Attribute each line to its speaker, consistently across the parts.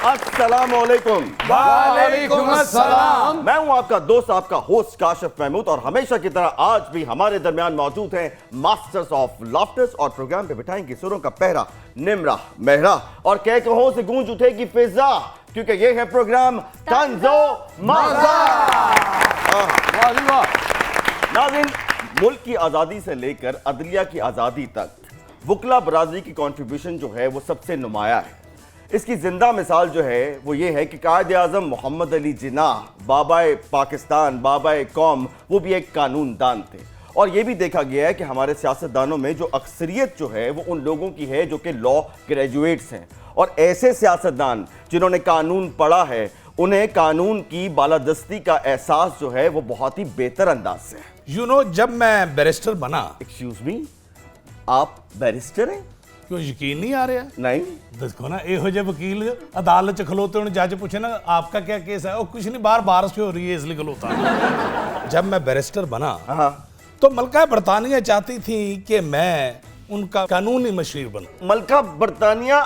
Speaker 1: अस्सलामुअलैकुम।
Speaker 2: वालेकुम अस्सलाम।
Speaker 1: मैं हूं आपका दोस्त, आपका होस्ट काशिफ महमूद, और हमेशा की तरह आज भी हमारे दरमियान मौजूद हैं मास्टर्स ऑफ लाफ्टर्स, और प्रोग्राम पे बिठाएंगे सुरों का पहरा निम्रा मेहरा, और कह कहों से गूंज उठेगी फिजा, क्योंकि ये है प्रोग्राम तंजो मज़ा। नाज़रीन, मुल्क की आज़ादी से लेकर अदलिया की आज़ादी तक वकला बरादरी की कंट्रीब्यूशन जो है वो सबसे नुमाया है। इसकी जिंदा मिसाल जो है वो ये है कि कायद आज़म मोहम्मद अली जिन्नाह, बाबाए पाकिस्तान, बाबाए कौम, वो भी एक कानून दान थे। और ये भी देखा गया है कि हमारे सियासतदानों में जो अक्सरियत जो है वो उन लोगों की है जो कि लॉ ग्रेजुएट्स हैं, और ऐसे सियासतदान जिन्होंने कानून पढ़ा है उन्हें कानून की बालादस्ती का एहसास जो है वो बहुत ही बेहतर अंदाज से है।
Speaker 2: जब मैं बैरिस्टर बना।
Speaker 1: एक्सक्यूज मी, आप बैरिस्टर हैं?
Speaker 2: क्यों यकीन नहीं आ रहा?
Speaker 1: नहीं।
Speaker 2: देखो ना, ਇਹੋ ਜਿਹੇ वकील अदालत च खलोते होने, जज पूछे ना आपका क्या केस है, और कुछ नहीं, बाहर बारिश हो रही है इसलिए खलोता। जब मैं बैरिस्टर बना तो मलका बरतानिया चाहती थी कि मैं उनका कानूनी मशीर बनूं।
Speaker 1: मलका बरतानिया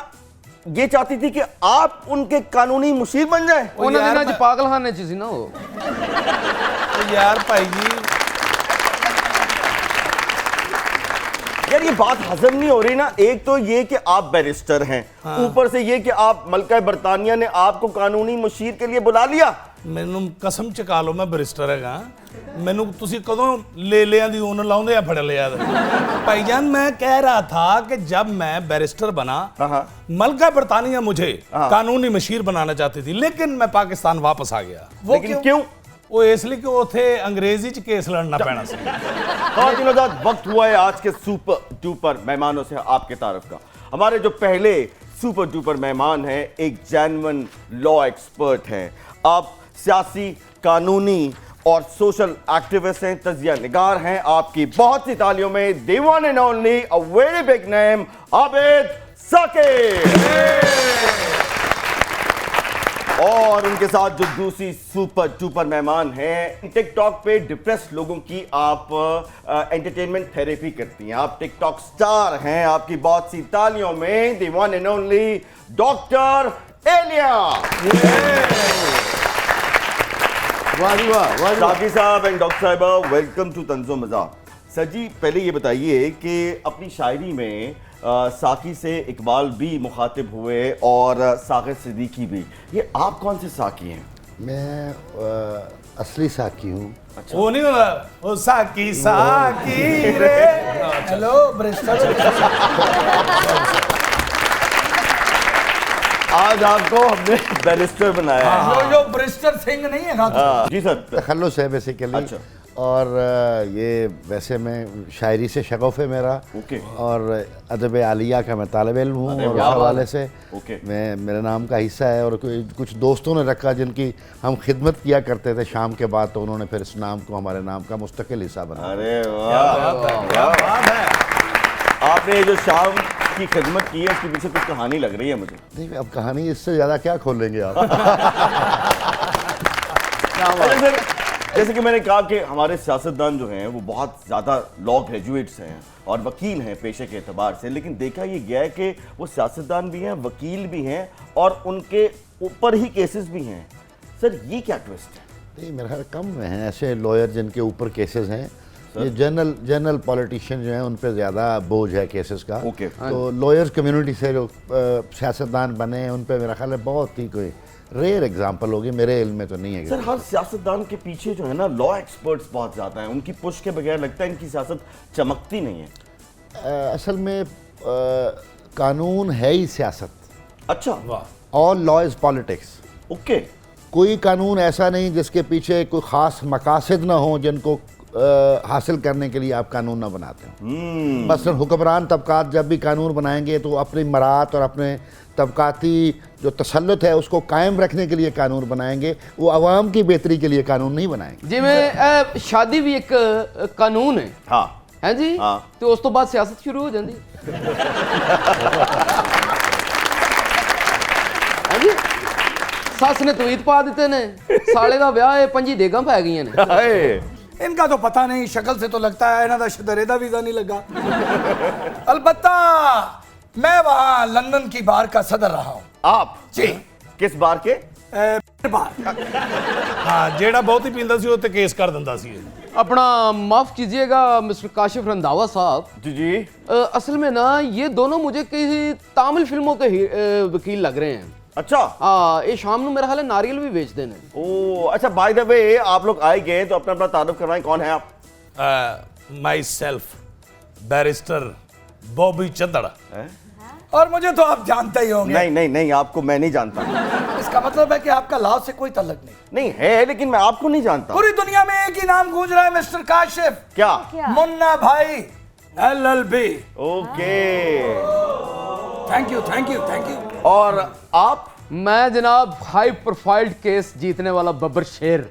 Speaker 1: ये चाहती थी कि आप उनके कानूनी मुशीर बन जाएं।
Speaker 3: ਉਹਨਾਂ ਦਿਨਾਂ 'ਚ ਪਾਗਲਖਾਨੇ 'ਚ ਸੀ ਨਾ ਉਹ।
Speaker 2: यार भाई जी,
Speaker 1: यार ये बात हजम नहीं हो रही ना। एक तो ये कि आप बैरिस्टर हैं, ऊपर से ये कि आप मलका बरतानिया ने आपको कानूनी मुशीर के लिए बुला लिया।
Speaker 2: ਮੈਨੂੰ ਕਸਮ ਚਕਾ ਲਓ ਮੈਂ ਬੈਰਿਸਟਰ ਹੈਗਾ। ਮੈਨੂੰ ਤੁਸੀਂ ਕਦੋਂ ਲੈ ਲਿਆਂ ਦੀ ਉਹਨ ਲਾਉਂਦੇ ਆ ਫੜ ਲਿਆ। भाईजान, मैं कह रहा था कि जब मैं बैरिस्टर बना, मलका बरतानिया मुझे कानूनी मशीर बनाना चाहती थी, लेकिन मैं पाकिस्तान वापस आ गया। वो क्यों? वो इसलिए कि उथे अंग्रेजी च केस लड़ना पैना सी।
Speaker 1: वक्त हुआ है आज के सुपर डुपर मेहमानों से आपके तारफ का। हमारे जो पहले सुपर डुपर मेहमान हैं एक जेन्युइन लॉ एक्सपर्ट हैं। आप सियासी, कानूनी और सोशल एक्टिविस्ट हैं, तजिया निगार हैं। आपकी बहुत सी तालियों में the one and only, a very big name, Abid Saqib. और उनके साथ जो दूसरी सुपर डुपर मेहमान हैं, टिकटॉक पे डिप्रेस लोगों की आप एंटरटेनमेंट थेरेपी करती हैं। आप टिकटॉक स्टार हैं। आपकी बहुत सी तालियों में the one and only doctor Aliya. Saqi साहब एंड डॉक्टर साहिबा, वेलकम टू तंजो मज़ा। सर जी, पहले ये बताइए कि अपनी शायरी में साकी से इकबाल भी मुखातिब हुए और साकिर सिद्दीकी भी। ये आप कौन से साकी हैं?
Speaker 4: मैं असली साकी हूँ।
Speaker 2: अच्छा। वो नहीं होगा वो साकी साकी रे। Hello barrister.
Speaker 1: आज आपको हमने बैरिस्टर बनाया है।
Speaker 2: जो बैरिस्टर सिंह नहीं है।
Speaker 1: जी सर।
Speaker 4: तखल्लुस है बेसिकली।
Speaker 1: अच्छा।
Speaker 4: और ये वैसे मैं शायरी से शगफ है मेरा।
Speaker 1: ओके।
Speaker 4: और अदब आलिया का मैं तालिब इल्म हूँ, और उस हवाले से मैं मेरे नाम का हिस्सा है। और कुछ दोस्तों ने रखा जिनकी हम खिदमत किया करते थे शाम के बाद, तो उन्होंने फिर इस नाम को हमारे नाम का मुस्तकिल हिस्सा बनाया।
Speaker 1: अरे वाह, क्या बात है। आपने जो शाम की खिदमत की है उसके पीछे कुछ कहानी लग रही है मुझे।
Speaker 4: नहीं, अब कहानी इससे ज़्यादा क्या खोलेंगे आप।
Speaker 1: जैसे कि मैंने कहा कि हमारे सियासतदान जो हैं वो बहुत ज़्यादा लॉ ग्रेजुएट्स हैं और वकील हैं पेशे के एतबार से, लेकिन देखा ये गया है कि वो सियासतदान भी हैं, वकील भी हैं, और उनके ऊपर ही केसेस भी हैं। सर, ये क्या ट्विस्ट है?
Speaker 4: नहीं, मेरे ख्याल कम हैं ऐसे लॉयर जिनके ऊपर केसेस हैं। ये जनरल पॉलिटिशियन जो हैं उन पे ज़्यादा बोझ है केसेस का। तो लॉयर्स कम्युनिटी से जो सियासतदान बने हैं उन पे मेरा ख्याल है बहुत ही कोई रेयर एग्जांपल होगी, मेरे इल्म में तो नहीं है।
Speaker 1: सर, हर सियासतदान के पीछे जो है ना लॉ एक्सपर्ट्स बहुत ज़्यादा हैं। उनकी पुश के बगैर लगता है इनकी सियासत चमकती नहीं है।
Speaker 4: असल में कानून है ही सियासत।
Speaker 1: अच्छा।
Speaker 4: All law is politics.
Speaker 1: Okay.
Speaker 4: कोई कानून ऐसा नहीं जिसके पीछे कोई ख़ास मकासद ना हो जिनको हासिल करने के लिए आप कानून ना बनाते हैं। बस हुक्मरान तबकात जब भी कानून बनाएंगे तो अपनी मरात और अपने तबकाती जो तसल्लुत है उसको कायम रखने के लिए कानून बनाएंगे, वो आवाम की बेहतरी के लिए कानून नहीं बनाएंगे।
Speaker 3: जिमें शादी भी एक कानून है।
Speaker 1: हाँ
Speaker 3: है जी।
Speaker 1: हाँ।
Speaker 3: तो उस तो बाद सियासत शुरू हो जाती है जी। सस ने तवीत पा दिते ने, साले का ब्याह है, 5 देगां पै गई ने।
Speaker 2: इनका तो पता नहीं, शक्ल से तो लगता है इन्हों का शदरे का वीजा नहीं लगा। अलबत्ता मैं वहां लंदन की बार का सदर रहा हूं।
Speaker 1: आप?
Speaker 2: जी।
Speaker 1: किस बार के?
Speaker 2: हाँ ਜਿਹੜਾ ਬਹੁਤ ਹੀ ਪੀਂਦਾ ਸੀ ਉਹ ਤੇ ਕੇਸ ਕਰ ਦਿੰਦਾ ਸੀ ਇਹ।
Speaker 3: अपना माफ कीजिएगा मिस्टर काशिफ रंधावा साहब,
Speaker 1: जी जी।
Speaker 3: असल में ना ये दोनों मुझे किसी तामिल फिल्मों के वकील लग रहे हैं।
Speaker 1: अच्छा।
Speaker 3: हाँ, ये शाम ਨੂੰ मेरा ख्याल है नारियल भी बेच देने।
Speaker 1: ओ अच्छा, बाय द वे आप लोग आए गए तो अपना अपना तारुफ करवाएं, कौन है आप?
Speaker 2: Myself barrister Bobby Chandra.
Speaker 5: और मुझे तो आप जानते ही होंगे।
Speaker 1: नहीं नहीं नहीं, आपको मैं नहीं जानता।
Speaker 5: इसका मतलब है कि आपका लाव से कोई ताल्लुक नहीं।
Speaker 1: नहीं है, लेकिन मैं आपको नहीं जानता।
Speaker 5: पूरी दुनिया में एक ही नाम गूंज रहा है मिस्टर काशिफ।
Speaker 1: क्या?
Speaker 5: मुन्ना भाई LLB।
Speaker 1: Okay.
Speaker 5: Thank you thank you thank you.
Speaker 1: और आप?
Speaker 3: मैं जनाब हाई प्रोफाइल केस जीतने वाला बब्बर शेर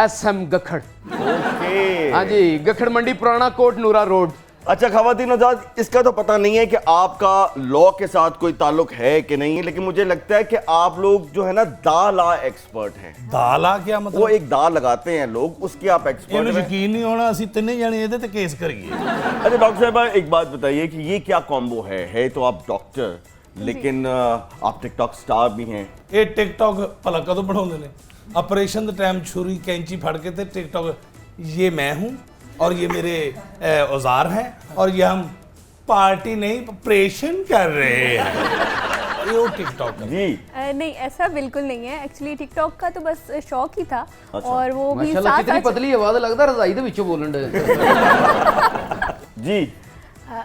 Speaker 3: SM गखड़।
Speaker 1: ओके।
Speaker 3: हाँ जी, गखड़ मंडी पुराना कोट नूरा रोड।
Speaker 1: अच्छा खवातीन हज़रात, इसका तो पता नहीं है कि आपका लॉ के साथ कोई ताल्लुक है कि नहीं, लेकिन मुझे लगता है कि आप लोग जो है ना दा एक्सपर्ट हैं।
Speaker 2: दाला क्या
Speaker 1: वो
Speaker 2: मतलब?
Speaker 1: एक दा लगाते हैं लोग, उसके आप एक्सपर्ट
Speaker 2: ਇਹਨੂੰ
Speaker 1: हैं।
Speaker 2: ਯਕੀਨ ਨਹੀਂ ਹੋਣਾ ਅਸੀਂ ਤਿੰਨੇ ਜਣੇ ਇਹਦੇ ਤੇ ਕੇਸ ਕਰੀਏ।
Speaker 1: अच्छा डॉक्टर साहब, एक बात बताइए कि ये क्या कॉम्बो है तो आप डॉक्टर, लेकिन आप टिकटॉक स्टार भी हैं।
Speaker 2: ਇਹ ਟਿਕਟੌਕ ਭਲਾ ਕਦੋਂ ਬਣਾਉਂਦੇ ਨੇ? ਆਪਰੇਸ਼ਨ ਦੇ ਟਾਈਮ ਛੁਰੀ ਕੈਂਚੀ ਫੜ ਕੇ ਤੇ ਟਿਕਟੌਕ, ये मैं हूँ और ये मेरे औजार हैं और ये हम पार्टी नहीं ऑपरेशन कर रहे हैं। ये वो टिकटॉक है।
Speaker 1: जी।
Speaker 6: नहीं, ऐसा बिल्कुल नहीं है। एक्चुअली टिकटॉक का तो बस शौक ही था।
Speaker 1: अच्छा।
Speaker 6: और वो भी
Speaker 3: माशाल्लाह
Speaker 6: साथ
Speaker 3: कितनी
Speaker 6: साथ
Speaker 3: पतली आवाज लगता है रजाई दे विचों बोलन दे।
Speaker 1: जी।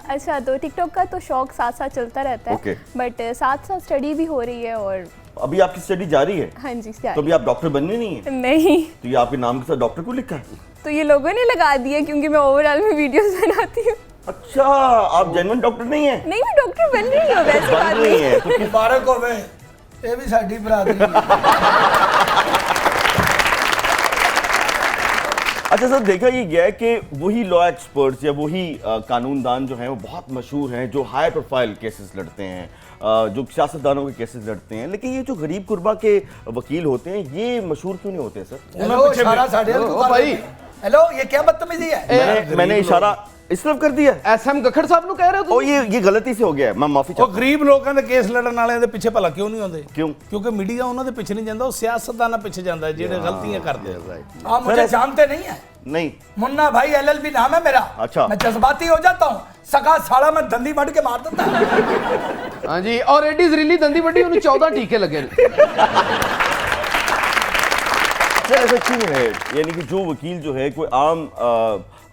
Speaker 6: अच्छा, तो टिकटॉक का तो शौक साथ साथ चलता रहता
Speaker 1: ओके।
Speaker 6: है, बट साथ साथ स्टडी भी हो रही है। और
Speaker 1: अभी आपकी स्टडी जारी है?
Speaker 6: हाँ जी,
Speaker 1: तो अभी आप डॉक्टर बनने नहीं है?
Speaker 6: नहीं,
Speaker 1: तो ये आपके नाम के साथ डॉक्टर को लिखा है?
Speaker 6: तो ये लोगों ने लगा दिया क्योंकि मैं ओवरऑल में वीडियोस बनाती हूँ।
Speaker 1: अच्छा, आप जेन्युइन डॉक्टर नहीं है?
Speaker 6: नहीं, मैं डॉक्टर बन रही हूँ, वैसी
Speaker 1: बन
Speaker 6: बात
Speaker 1: रही
Speaker 6: नहीं
Speaker 1: है तो किस-
Speaker 5: मुबारक हो वे, ये भी साडी बरादरी है।
Speaker 1: अच्छा सर, देखा ये गया है कि वही लॉ एक्सपर्ट्स या वही कानूनदान जो हैं वो बहुत मशहूर हैं, जो हाई प्रोफाइल केसेस लड़ते हैं, जो सियासतदानों के केसेस लड़ते हैं, लेकिन ये जो गरीब गुरबा के वकील होते हैं ये मशहूर क्यों नहीं होते सर?
Speaker 5: हेलो इशारा साडे
Speaker 3: ओ
Speaker 5: को
Speaker 3: भाई।
Speaker 5: हेलो, ये क्या बदतमीजी है?
Speaker 1: मैंने इशारा इस तरफ कर दिया।
Speaker 3: SM गखड़ साहब ਨੂੰ ਕਹਿ ਰਹੇ ਹੋ
Speaker 1: ओ ये गलती से हो गया है, मैं माफी
Speaker 2: ਉਹ
Speaker 1: चाहता
Speaker 2: ਗਰੀਬ ਲੋਕਾਂ ਦੇ ਕੇਸ ਲੜਨ ਵਾਲਿਆਂ ਦੇ ਪਿੱਛੇ ਭਲਾ ਕਿਉਂ ਨਹੀਂ ਆਉਂਦੇ?
Speaker 1: क्यों?
Speaker 2: ਕਿਉਂਕਿ ਮੀਡੀਆ ਉਹਨਾਂ ਦੇ ਪਿੱਛੇ ਨਹੀਂ ਜਾਂਦਾ, ਉਹ ਸਿਆਸਤਦਾਨਾਂ ਪਿੱਛੇ ਜਾਂਦਾ ਹੈ ਜਿਹੜੇ ਗਲਤੀਆਂ ਕਰਦੇ ਆ।
Speaker 5: आप मुझे जानते नहीं है।
Speaker 1: नहीं।
Speaker 5: मुन्ना भाई LLB नाम है मेरा।
Speaker 1: अच्छा।
Speaker 5: मैं जज्बाती हो जाता हूँ, सगा साला मैं दंदी बढ़ के मार देता हूँ।
Speaker 3: हाँ जी, और एडी जरीली दंदी वड्डी ਉਹਨੂੰ 14 ਟੀਕੇ ਲੱਗੇ ਨੇ।
Speaker 1: सर ऐसा क्यों है, यानी कि जो वकील जो है कोई आम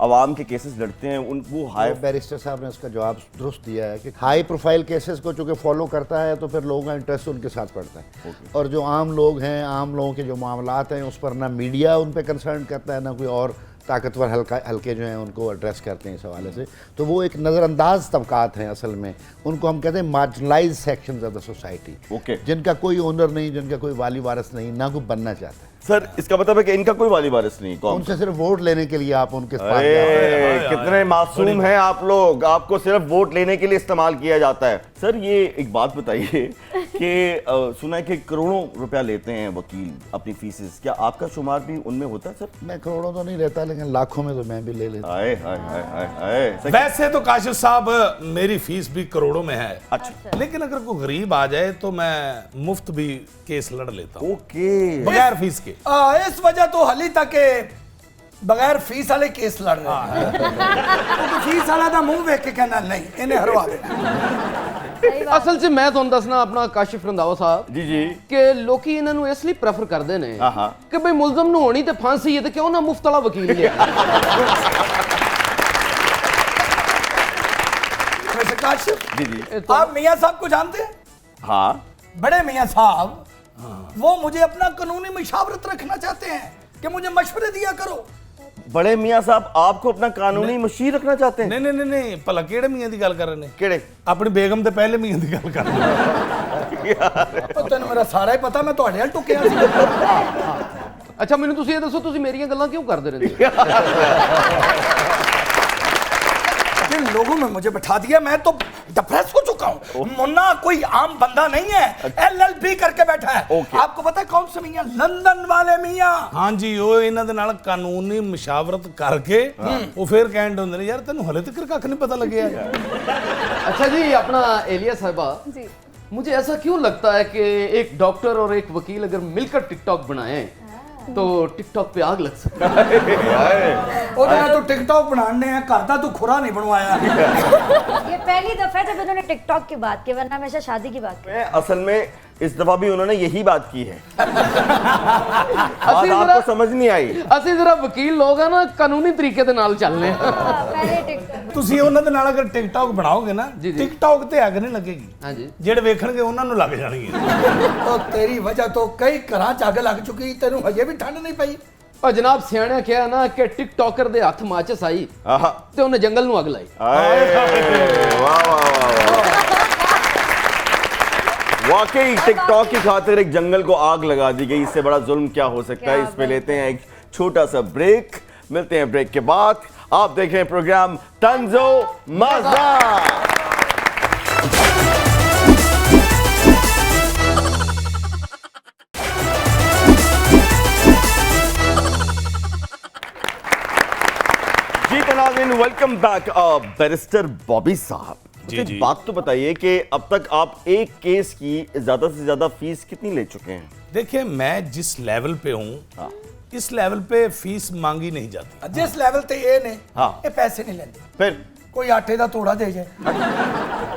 Speaker 1: आवाम के केसेस लड़ते हैं उन वो हाई
Speaker 4: बैरिस्टर साहब ने उसका जवाब दुरुस्त दिया है कि हाई प्रोफाइल केसेस को चूंकि फॉलो करता है तो फिर लोगों का इंटरेस्ट उनके साथ पड़ता है। और जो आम लोग हैं, आम लोगों के जो मामलात हैं उस पर ना मीडिया उन पर कंसर्न करता है, ना कोई और ताकतवर हल्के जो हैं उनको एड्रेस करते हैं इस हवाले से। तो वो एक नज़रअंदाज तबकात हैं असल में, उनको हम कहते हैं marginalize sections of the society,
Speaker 1: okay.
Speaker 4: जिनका कोई ओनर नहीं, जिनका कोई वाली वारिस नहीं, ना कोई बनना चाहता है।
Speaker 1: सर इसका मतलब है कि इनका कोई वाली वारिस नहीं, कौन?
Speaker 4: उनसे सिर्फ वोट लेने के लिए आप उनके पास जाते हैं।
Speaker 1: अरे कितने मासूम हैं आप लोग, आपको सिर्फ वोट लेने के लिए इस्तेमाल किया जाता है। सर ये एक बात बताइए कि सुना है कि करोड़ों रुपया लेते हैं वकील अपनी फीसेस, क्या आपका शुमार भी उनमें होता है सर?
Speaker 4: मैं करोड़ों तो नहीं रहता, लेकिन लाखों में तो मैं भी ले लेता हूं।
Speaker 1: आए हाय हाय हाय हाय सर,
Speaker 2: वैसे तो काशिफ साहब मेरी फीस भी करोड़ों में है,
Speaker 1: अच्छा।
Speaker 2: लेकिन अगर कोई गरीब आ जाए तो मैं मुफ्त भी केस लड़ लेता हूँ
Speaker 1: ओके।
Speaker 2: बगैर फीस के।
Speaker 5: इस वजह तो हली तक के बगैर फीस वाले केस लड़ रहे हैं। क्योंकि फीस वाला दा मुंह देख के कहना नहीं, इन्हें हरवा देना।
Speaker 3: ਅਸਲ 'ਚ ਮੈਂ ਤੁਹਾਨੂੰ ਦੱਸਣਾ ਆਪਣਾ ਕਾਸ਼ਿਫ ਰੰਧਾਵਾ ਸਾਹਿਬ
Speaker 1: जी जी।
Speaker 3: ਕਿ ਲੋਕੀ ਇਹਨਾਂ ਨੂੰ ਇਸ ਲਈ ਪ੍ਰੈਫਰ ਕਰਦੇ ਨੇ
Speaker 1: ਹਾਂ, ਹਾਂ।
Speaker 3: ਕਿ ਬਈ ਮੁਲਜ਼ਮ ਨੂੰ ਹੋਣੀ ਤੇ ਫਾਂਸੀ ਹੈ ਤੇ ਕਿਉਂ ਨਾ ਮੁਫਤ ਵਾਲਾ ਵਕੀਲ ਲਿਆ।
Speaker 5: वैसे काशिफ,
Speaker 1: जी जी।
Speaker 5: आप मियाँ साहब को जानते हैं?
Speaker 1: हाँ।
Speaker 5: बड़े मियाँ साहब वो मुझे अपना कानूनी मशावरत रखना चाहते हैं कि मुझे मशवरे दिया करो।
Speaker 1: बड़े मियाँ साहब आपको अपना कानूनी मशीर रखना चाहते हैं?
Speaker 2: नहीं नहीं नहीं नहीं भला केड़े मियां दी गल कर रहे ने?
Speaker 1: केड़े?
Speaker 2: अपनी बेगम ते पहले मियां दी गल कर रहे ने।
Speaker 5: ਉਹ ਤੈਨੂੰ ਮੇਰਾ ਸਾਰਾ ਹੀ ਪਤਾ, ਮੈਂ ਤੁਹਾਡੇ ਨਾਲ ਟੁੱਕਿਆ ਸੀ।
Speaker 3: ਅੱਛਾ ਮੈਨੂੰ ਤੁਸੀਂ ਇਹ ਦੱਸੋ ਤੁਸੀਂ ਮੇਰੀਆਂ ਗੱਲਾਂ ਕਿਉਂ ਕਰਦੇ ਰਹਿੰਦੇ ਹੋ?
Speaker 5: जिन लोगों में मुझे बैठा दिया मैं तो डिप्रेस हो चुका हूँ। मुन्ना कोई आम बंदा नहीं है, LLB करके बैठा है।
Speaker 1: ओके।
Speaker 5: आपको पता है कौन से मियाँ? लंदन वाले मियाँ।
Speaker 2: हाँ जी, ਉਹ ਇਹਨਾਂ ਦੇ ਨਾਲ ਕਾਨੂੰਨੀ ਮਸ਼ਾਵਰਤ ਕਰਕੇ ਉਹ ਫੇਰ ਕਹਿਣ ਹੁੰਦੇ ਨੇ ਯਾਰ ਤੈਨੂੰ ਹਲੇ ਤੱਕ ਕੱਖ ਨਹੀਂ ਪਤਾ ਲੱਗਿਆ।
Speaker 3: ਅੱਛਾ ਜੀ ਆਪਣਾ ਏਲੀਆ ਸਾਹਿਬਾ
Speaker 6: जी।
Speaker 3: मुझे ऐसा क्यों लगता है कि एक डॉक्टर और एक वकील अगर मिलकर टिकटॉक बनाएं तो टिकटॉक पे आग लग सकती है।
Speaker 5: ਉਹਦੇ ਨਾਲ ਤੂੰ ਟਿਕਟੌਕ ਬਣਾਣੇ ਆ ਘਰ ਦਾ ਤੂੰ ਖੁਰਾ ਨਹੀਂ ਬਣਵਾਇਆ
Speaker 7: ये पहली दफा है जब उन्होंने टिकटॉक की बात की, वरना हमेशा शादी की बात की।
Speaker 1: असल में इस दफा भी उन्होंने यही बात की है। बात
Speaker 3: ਅਸੀਂ
Speaker 1: आपको समझ नहीं आई।
Speaker 3: ਅਸੀਂ जरा वकील लोग हैं ना, कानूनी तरीके ਦੇ ਨਾਲ ਚੱਲਨੇ ਆ।
Speaker 7: पहले टिकटॉक।
Speaker 2: ਤੁਸੀਂ ਉਹਨਾਂ ਦੇ ਨਾਲ ਅਗਰ ਟਿਕਟੌਕ ਬਣਾਓਗੇ ਨਾ,
Speaker 3: ਜੀ, ਜੀ।
Speaker 2: ਟਿਕਟੌਕ ਤੇ ਅੱਗ ਨਹੀਂ ਲੱਗੇਗੀ।
Speaker 3: ਹਾਂਜੀ।
Speaker 2: ਜਿਹੜੇ ਵੇਖਣਗੇ ਉਹਨਾਂ ਨੂੰ ਲੱਗ ਜਾਣਗੇ।
Speaker 5: ਉਹ ਤੇਰੀ ਵਜ੍ਹਾ ਤੋਂ ਕਈ ਘਰਾਂ 'ਚ ਅੱਗ ਲੱਗ ਚੁੱਕੀ, ਤੈਨੂੰ ਹਜੇ ਵੀ ਠੰਡ ਨਹੀਂ ਪਈ।
Speaker 3: और जनाब सियाणिया किया ना कि टिकटॉकर दे हथ माचिस आई
Speaker 1: आहा।
Speaker 3: ते उन्हें जंगल नु अग लाई।
Speaker 1: आए, वाह वाह वाह वाह। वाकई टिकटॉक की खातिर एक जंगल को आग लगा दी गई, इससे बड़ा जुल्म क्या हो सकता है। इस पे लेते हैं एक छोटा सा ब्रेक, मिलते हैं ब्रेक के बाद। आप देख रहे हैं प्रोग्राम तंजो मजा। जी नाज़रीन, वेलकम बैक। बैरिस्टर बॉबी साहब,
Speaker 2: जी,
Speaker 1: मुझे
Speaker 2: जी।
Speaker 1: बात तो बताइए कि अब तक आप एक केस की ज्यादा से ज्यादा फीस कितनी ले चुके हैं?
Speaker 2: देखिए, मैं जिस लेवल पे हूँ,
Speaker 1: हाँ।
Speaker 2: इस लेवल पे फीस मांगी नहीं जाती।
Speaker 5: ਜਿਸ ਲੈਵਲ ਤੇ ਇਹ ਨੇ
Speaker 1: ਹਾਂ।
Speaker 5: ਇਹ ਪੈਸੇ ਨਹੀਂ ਲੈਂਦੇ।
Speaker 1: फिर
Speaker 5: ਕੋਈ ਆਟੇ ਦਾ ਤੋੜਾ ਦੇ ਜਾਏ,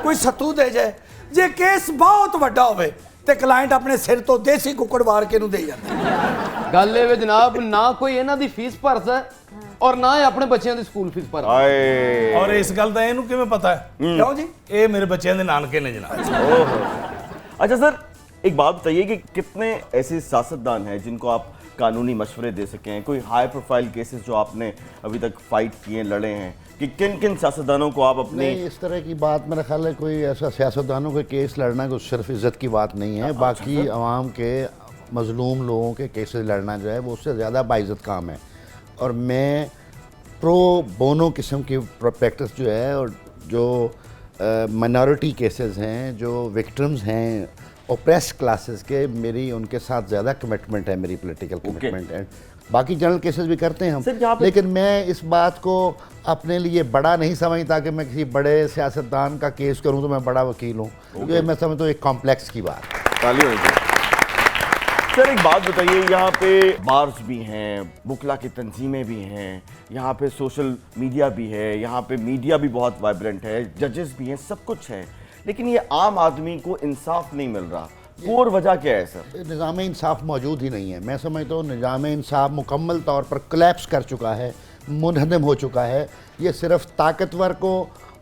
Speaker 5: ਕੋਈ ਸੱਤੂ ਦੇ ਜਾਏ। ਜੇ ਕੇਸ ਬਹੁਤ ਵੱਡਾ ਹੋਵੇ ਤੇ ਕਲਾਇੰਟ ਆਪਣੇ ਸਿਰ ਤੋਂ ਦੇਸੀ ਕੁੱਕੜ ਵਾਰ ਕੇ ਨੂੰ ਦੇ ਜਾਂਦਾ।
Speaker 3: गल ये वे जनाब, ना कोई इन्हां दी फीस भरदा और ना ही अपने बच्चों दी स्कूल फीस भरदा।
Speaker 1: आए।
Speaker 2: और इस गल का ਇਹਨੂੰ ਕਿਵੇਂ ਪਤਾ ਹੈ?
Speaker 5: ਕਿਉਂ ਜੀ?
Speaker 2: ਇਹ ਮੇਰੇ ਬੱਚਿਆਂ ਦੇ ਨਾਨਕੇ ਨੇ ਜਨਾਬ।
Speaker 1: ओहो। अच्छा सर, एक बात बताइए कि कितने ऐसे सियासतदान हैं जिनको आप कानूनी मशवरे दे सके हैं? कोई हाई प्रोफाइल केसेस जो आपने अभी तक फाइट किए, लड़े हैं, कि किन किन सियासतदानों को आप अपनी
Speaker 4: नहीं, इस तरह की बात मेरा ख्याल है कोई ऐसा सियासतदानों के केस लड़ना कोई सिर्फ इज्जत की बात नहीं है। बाकी आवाम के मजलूम लोगों के केसेस लड़ना जो है वो उससे ज़्यादा बाइज़्ज़त काम है। और मैं प्रो बोनो किस्म की प्रैक्टिस जो है, और जो माइनॉरिटी केसेस हैं, जो विक्टिम्स हैं ओप्रेस क्लासेस के, मेरी उनके साथ ज़्यादा कमिटमेंट है, मेरी पॉलिटिकल कमिटमेंट है। बाकी जनरल केसेस भी करते हैं
Speaker 1: सिर्फ यहाँ
Speaker 4: हम,
Speaker 1: पे-
Speaker 4: लेकिन मैं इस बात को अपने लिए बड़ा नहीं समझता कि मैं किसी बड़े सियासतदान का केस करूं तो मैं बड़ा वकील हूं। ये मैं समझता हूँ एक कॉम्प्लेक्स की बात।
Speaker 1: ताली होनी चाहिए। सर एक बात बताइए, यहाँ पे बार्स भी हैं, बुकला की तंजीमें भी हैं, यहाँ पे सोशल मीडिया भी है, यहाँ पे मीडिया भी बहुत वाइब्रेंट है, जजेस भी हैं, सब कुछ है, लेकिन ये आम आदमी को इंसाफ नहीं मिल रहा। कोर वजह क्या है सर?
Speaker 4: निज़ाम इंसाफ मौजूद ही नहीं है। मैं समझता हूँ निज़ाम इंसाफ मुकम्मल तौर पर कोलैप्स कर चुका है, मुनहदम हो चुका है। ये सिर्फ ताकतवर को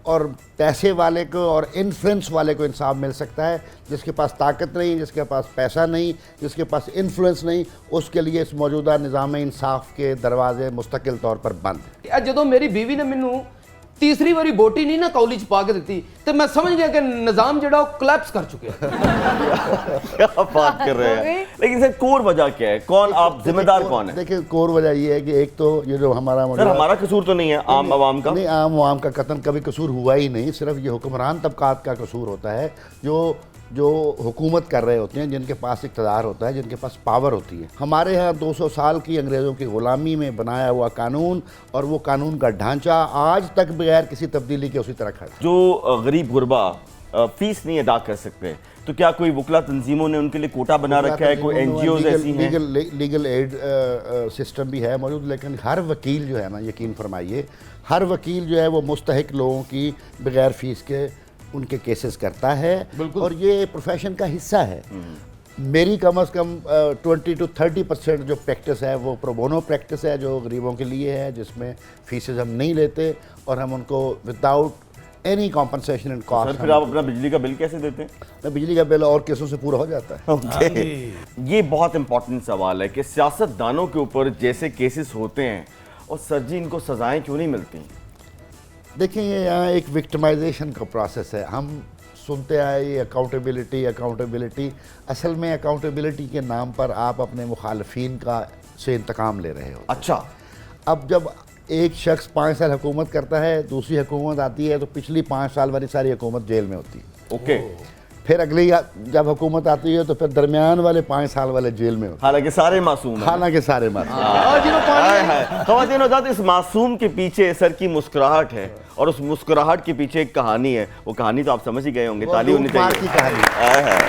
Speaker 4: और पैसे वाले को और इन्फ्लुएंस वाले को इंसाफ मिल सकता है। जिसके पास ताकत नहीं, जिसके पास पैसा नहीं, जिसके पास इन्फ्लुएंस नहीं, उसके लिए इस मौजूदा निज़ाम इंसाफ के दरवाजे मुस्तकिल तौर पर बंद हैं।
Speaker 3: ਅੱਜ ਜਦੋਂ ਮੇਰੀ ਬੀਵੀ ਨੇ ਮੈਨੂੰ ਤੀਸਰੀ ਵਾਰੀ ਬੋਟੀ ਨਹੀਂ ਨਾ ਕੌਲੀ ਚ ਪਾ ਕੇ ਦਿੱਤੀ ਤੇ ਮੈਂ ਸਮਝ ਗਿਆ ਕਿ ਨਿਜ਼ਾਮ ਜਿਹੜਾ ਉਹ ਕੋਲੈਪਸ ਕਰ ਚੁੱਕਿਆ।
Speaker 1: क्या बात कर रहे हैं? लेकिन सर कोर वजह क्या है? कौन, आप जिम्मेदार कौन है?
Speaker 4: देखिए, कोर वजह ये है कि एक तो ये जो हमारा
Speaker 1: सर हमारा कसूर तो नहीं है, आम आवाम का?
Speaker 4: नहीं, आम आवाम का कतन कभी कसूर हुआ ही नहीं। सिर्फ ये हुक्मरान तबकात का कसूर होता है, जो हुकूमत कर रहे होते हैं, जिनके पास इक़्तिदार होता है, जिनके पास पावर होती है। हमारे यहाँ 200 साल की अंग्रेज़ों की ग़ुलामी में बनाया हुआ कानून और वो कानून का ढांचा आज तक बगैर किसी तब्दीली के उसी तरह खड़ा है।
Speaker 1: जो गरीब गुरबा फीस नहीं अदा कर सकते, तो क्या कोई वकला तंजीमों ने उनके लिए कोटा बना रखा है? कोई एनजीओ ऐसी हैं?
Speaker 4: लीगल एड सिस्टम भी है मौजूद, लेकिन हर वकील जो है ना, यकीन फरमाइए, हर वकील जो है वो मुस्तहिक लोगों की बगैर फीस के उनके केसेस करता है, और ये प्रोफेशन का हिस्सा है। मेरी कम से कम 20 to 30% जो प्रैक्टिस है वो प्रो बोनो प्रैक्टिस है, जो गरीबों के लिए है, जिसमें फीसेस हम नहीं लेते और हम उनको without any compensation and
Speaker 1: sir
Speaker 4: cost.
Speaker 1: फिर आप अपना बिजली का बिल कैसे देते हैं?
Speaker 4: बिजली का बिल और केसों से पूरा हो जाता है।
Speaker 1: ओके, ये बहुत इंपॉर्टेंट सवाल है कि सियासतदानों के ऊपर जैसे केसेस होते हैं, और सर जी इनको सजाएं क्यों नहीं मिलती?
Speaker 4: देखिए, ये यहाँ एक विक्टिमाइजेशन का प्रोसेस है। हम सुनते आए ये अकाउंटेबिलिटी। असल में अकाउंटेबिलिटी के नाम पर आप अपने मुखालफीन का से इंतकाम ले रहे हो।
Speaker 1: अच्छा,
Speaker 4: अब जब एक शख्स 5 साल हुकूमत करता है, दूसरी हुकूमत आती है तो पिछली 5 साल वाली सारी हुकूमत जेल में होती है।
Speaker 1: ओके,
Speaker 4: फिर अगली जब हुकूमत आती है तो फिर दरमियान वाले 5 साल वाले जेल में होते
Speaker 1: हालांकि सारे मासूम हैं।
Speaker 4: हैं। हालांकि सारे मर
Speaker 3: और जिन्हों
Speaker 1: हाय
Speaker 3: पानी
Speaker 1: हाय ख़वातीन और हज़रात, इस मासूम के पीछे सर की मुस्कुराहट है और उस मुस्कुराहट के पीछे एक कहानी है। वो कहानी तो आप समझ ही गए होंगे, ताली होनी
Speaker 4: लूटमार
Speaker 1: चाहिए।
Speaker 4: की कहानी।
Speaker 1: हाय हाय।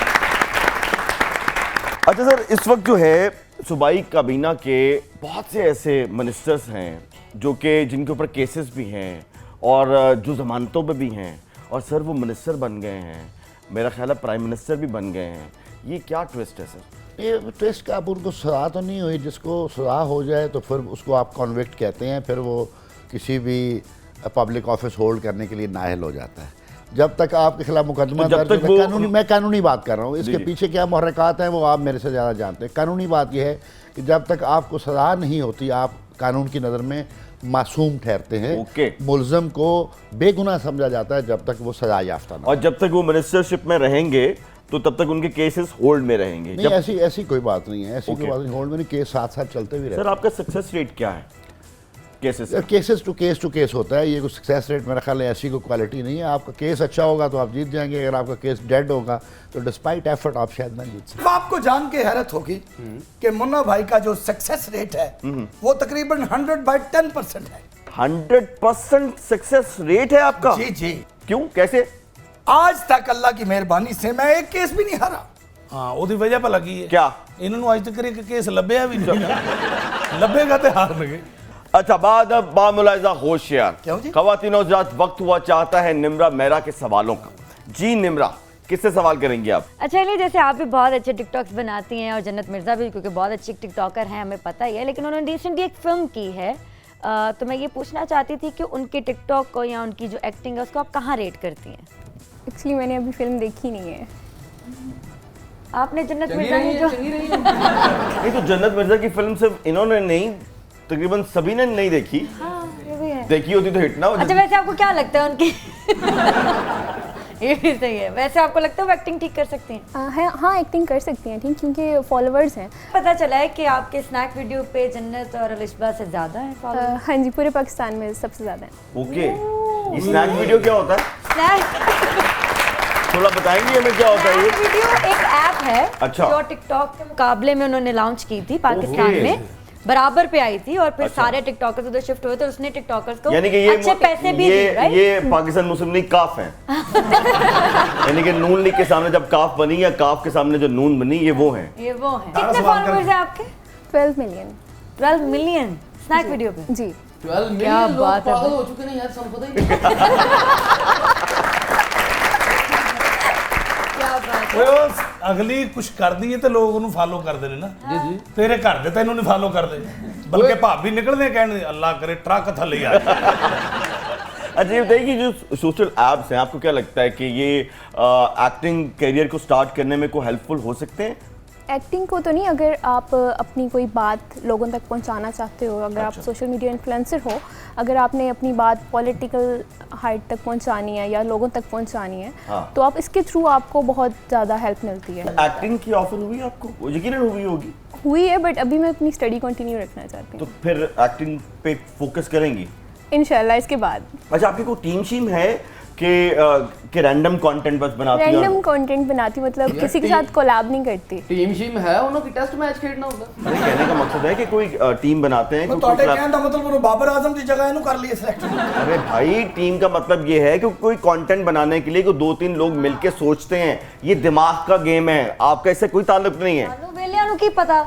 Speaker 1: अच्छा सर, इस वक्त जो है सूबाई काबीना के बहुत से ऐसे मिनिस्टर्स हैं जो कि जिनके ऊपर केसेस भी हैं और जो ज़मानतों पे भी हैं, और सर वो मिनिस्टर बन गए हैं, मेरा ख्याल है प्राइम मिनिस्टर भी बन गए हैं। ये क्या ट्विस्ट है सर?
Speaker 4: ये टेस्ट का आप उनको सज़ा तो नहीं हुई, जिसको सज़ा हो जाए तो फिर उसको आप कॉन्विक्ट कहते हैं, फिर वो किसी भी पब्लिक ऑफिस होल्ड करने के लिए नाअहल हो जाता है। जब तक आपके खिलाफ मुकदमा
Speaker 1: तो जब
Speaker 4: दर्ज
Speaker 1: तक
Speaker 4: होता है,
Speaker 1: वो-
Speaker 4: मैं कानूनी बात कर रहा हूँ, इसके
Speaker 1: जी।
Speaker 4: पीछे क्या मुहर्रिकात हैं वो आप मेरे से ज़्यादा जानते हैं। कानूनी बात यह है कि जब तक आपको सज़ा नहीं होती आप कानून की नज़र में मासूम ठहरते हैं।
Speaker 1: ओके।
Speaker 4: मुलज़म को बेगुनाह समझा जाता है जब तक वो सज़ा याफ्ता ना हो।
Speaker 1: और जब तक वो मिनिस्टरशिप में रहेंगे तो तब तक उनके केसेस होल्ड में रहेंगे।
Speaker 4: नहीं,
Speaker 1: जब
Speaker 4: ऐसी कोई बात नहीं है, ऐसी कोई
Speaker 1: ओके।
Speaker 4: बात नहीं। होल्ड में नहीं, केस साथ साथ चलते भी रहते हैं।
Speaker 1: सर आपका सक्सेस रेट क्या है केसेस?
Speaker 4: केसेस टू केस होता है, ये कोई सक्सेस रेट मेरा ख्याल है ऐसी कोई क्वालिटी नहीं है। आपका केस अच्छा होगा तो आप जीत जाएंगे, अगर आपका केस डेड होगा तो डिस्पाइट एफर्ट आप शायद ना जीत सकें।
Speaker 5: अब आपको जान के हैरत होगी कि मुन्ना भाई का जो सक्सेस रेट है वो तकरीबन 100/10% है।
Speaker 1: 100% सक्सेस रेट है आपका?
Speaker 5: जी जी,
Speaker 1: क्यों, कैसे?
Speaker 5: आज तक अल्लाह की मेहरबानी से मैं एक केस भी नहीं हारा।
Speaker 2: ਹਾਂ ਉਹਦੀ ਵਜ੍ਹਾ ਭਲਾ ਕੀ ਹੈ?
Speaker 1: क्या?
Speaker 2: ਇਹਨਾਂ ਨੂੰ ਅੱਜ ਤੱਕ ਇੱਕ ਕੇਸ ਲੱਭਿਆ ਵੀ ਨਹੀਂ। ਲੱਭੇਗਾ ਤੇ ਹਾਰਨਗੇ।
Speaker 1: अच्छा, बाद अब बामुलाइजा होशियार।
Speaker 5: क्यों जी?
Speaker 1: ख़वातीन और हज़रात, वक्त हुआ चाहता है निम्रा मेहरा के सवालों का। जी निम्रा, किससे सवाल करेंगी आप?
Speaker 7: अच्छा चलिए, जैसे आप भी बहुत अच्छे टिकटॉक्स बनाती हैं और जन्नत मिर्ज़ा भी, क्योंकि बहुत अच्छी टिकटॉकर हैं हमें पता ही है, लेकिन उन्होंने रिसेंटली एक फिल्म की है, तो मैं ये पूछना चाहती थी कि उनके टिकटॉक को या उनकी जो एक्टिंग है उसको आप कहाँ रेट करती हैं?
Speaker 6: एक्चुअली मैंने अभी फिल्म देखी नहीं है।
Speaker 7: आपने जन्नत मिर्ज़ा ने जो
Speaker 1: नहीं तो जन्नत मिर्जा की फिल्म सिर्फ इन्होंने नहीं, तकरीबन सभी ने नहीं देखी।
Speaker 7: हाँ ये भी है।
Speaker 1: देखी होती तो हिट ना हो
Speaker 7: अच्छा
Speaker 1: जाती।
Speaker 7: वैसे आपको क्या लगता है उनकी ये भी सही है। वैसे आपको लगता है वो एक्टिंग ठीक कर सकती हैं?
Speaker 6: हाँ, एक्टिंग कर सकती हैं ठीक, क्योंकि फॉलोअर्स हैं।
Speaker 7: पता चला है कि आपके स्नैक वीडियो पे जन्नत और अलिशबा से ज़्यादा है फॉलोअर्स।
Speaker 6: हाँ जी, पूरे पाकिस्तान में सबसे ज़्यादा हैं।
Speaker 1: ओके, ये स्नैक वीडियो क्या होता है?
Speaker 7: स्नैक
Speaker 1: थोड़ा बताएंगे हमें क्या होता है ये?
Speaker 7: वीडियो एक ऐप है
Speaker 1: अच्छा।
Speaker 7: जो टिकटॉक के मुकाबले में उन्होंने लॉन्च की थी पाकिस्तान
Speaker 1: ओके।
Speaker 7: में, बराबर पे आई थी और फिर
Speaker 1: अच्छा।
Speaker 7: सारे टिकटॉकर्स उधर शिफ्ट हुए थे, उसने टिकटॉकर्स को
Speaker 1: यानी कि ये
Speaker 7: अच्छे पैसे भी दिए, राइट?
Speaker 1: ये पाकिस्तान मुस्लिम लीग काफ है। यानी कि नून लीग के सामने जब काफ बनी या काफ के सामने जो नून बनी, ये वो हैं।
Speaker 7: ये वो है। कितने फॉलोअर्स हैं आपके?
Speaker 6: 12 मिलियन
Speaker 7: 12 मिलियन स्नैक वीडियो पे।
Speaker 6: जी।
Speaker 3: 12
Speaker 7: क्या
Speaker 3: मिलियन लोग
Speaker 7: बात है
Speaker 3: पागल
Speaker 7: भाई।
Speaker 3: हो चुके हैं यार, सब पता ही नहीं।
Speaker 7: क्या बात है।
Speaker 2: ਓਏ ਉਹ ਅਗਲੀ ਕੁਛ ਕਰਦੀ ਹੈ ਤੇ ਲੋਕ ਉਹਨੂੰ ਫਾਲੋ ਕਰਦੇ ਨੇ ਨਾ।
Speaker 3: जी जी।
Speaker 2: ਤੇਰੇ ਘਰ ਦੇ ਤੈਨੂੰ ਨਹੀਂ ਫਾਲੋ ਕਰਦੇ, ਬਲਕਿ ਭਾਬੀ ਨਿਕਲਦੇ ਆ ਕਹਿਣ ਅੱਲਾ ਕਰੇ ਟਰੱਕ ਥੱਲੇ ਆ ਜਾਏ।
Speaker 1: अच्छा ये बताइए कि जो सोशल एप्स हैं, आपको क्या लगता है कि ये एक्टिंग करियर को स्टार्ट करने में कोई हेल्पफुल हो सकते हैं?
Speaker 6: एक्टिंग को तो नहीं, अगर आप अपनी कोई बात लोगों तक पहुंचाना चाहते हो, अगर आप सोशल मीडिया इन्फ्लुएंसर हो, अगर आपने अपनी बात पॉलिटिकल हाइट तक पहुंचानी है या लोगों तक पहुंचानी है,
Speaker 1: हाँ।
Speaker 6: तो आप इसके थ्रू आपको बहुत ज़्यादा हेल्प मिलती है।
Speaker 1: एक्टिंग की ऑफर हुई आपको? वो यकीनन हुई होगी।
Speaker 6: हुई है, बट अभी मैं अपनी स्टडी कंटिन्यू रखना चाहती
Speaker 1: तो
Speaker 6: हूँ
Speaker 1: फिर एक्टिंग पे फोकस करेंगी?
Speaker 6: इंशाल्लाह इसके बाद।
Speaker 1: अच्छा, आपकी कोई टीम शीम है कि रैंडम कंटेंट बस बनाती है?
Speaker 6: रैंडम कंटेंट बनाती, मतलब
Speaker 3: यार,
Speaker 6: किसी के
Speaker 3: टीम-
Speaker 6: साथ कोलैब नहीं करती।
Speaker 3: टीम शीम है उन्होंने टेस्ट मैच खेलना होगा।
Speaker 1: मेरे कहने का मकसद है कि कोई टीम बनाते हैं
Speaker 5: तो
Speaker 1: कोई
Speaker 5: ਤੁਹਾਡੇ
Speaker 1: कोई-
Speaker 5: ਕਹਿਣ ਦਾ ਮਤਲਬ ਉਹ ਬਾਬਰ आजम की जगह ਇਹਨੂੰ ਕਰ ਲਈ ਸਿਲੈਕਟ।
Speaker 1: अरे भाई, टीम का मतलब ये है कि कोई कंटेंट बनाने के लिए कोई 2-3 लोग मिलके सोचते हैं। ये दिमाग का गेम है, आपका इससे कोई ताल्लुक नहीं है।
Speaker 7: मानो वेलिया नु की पता।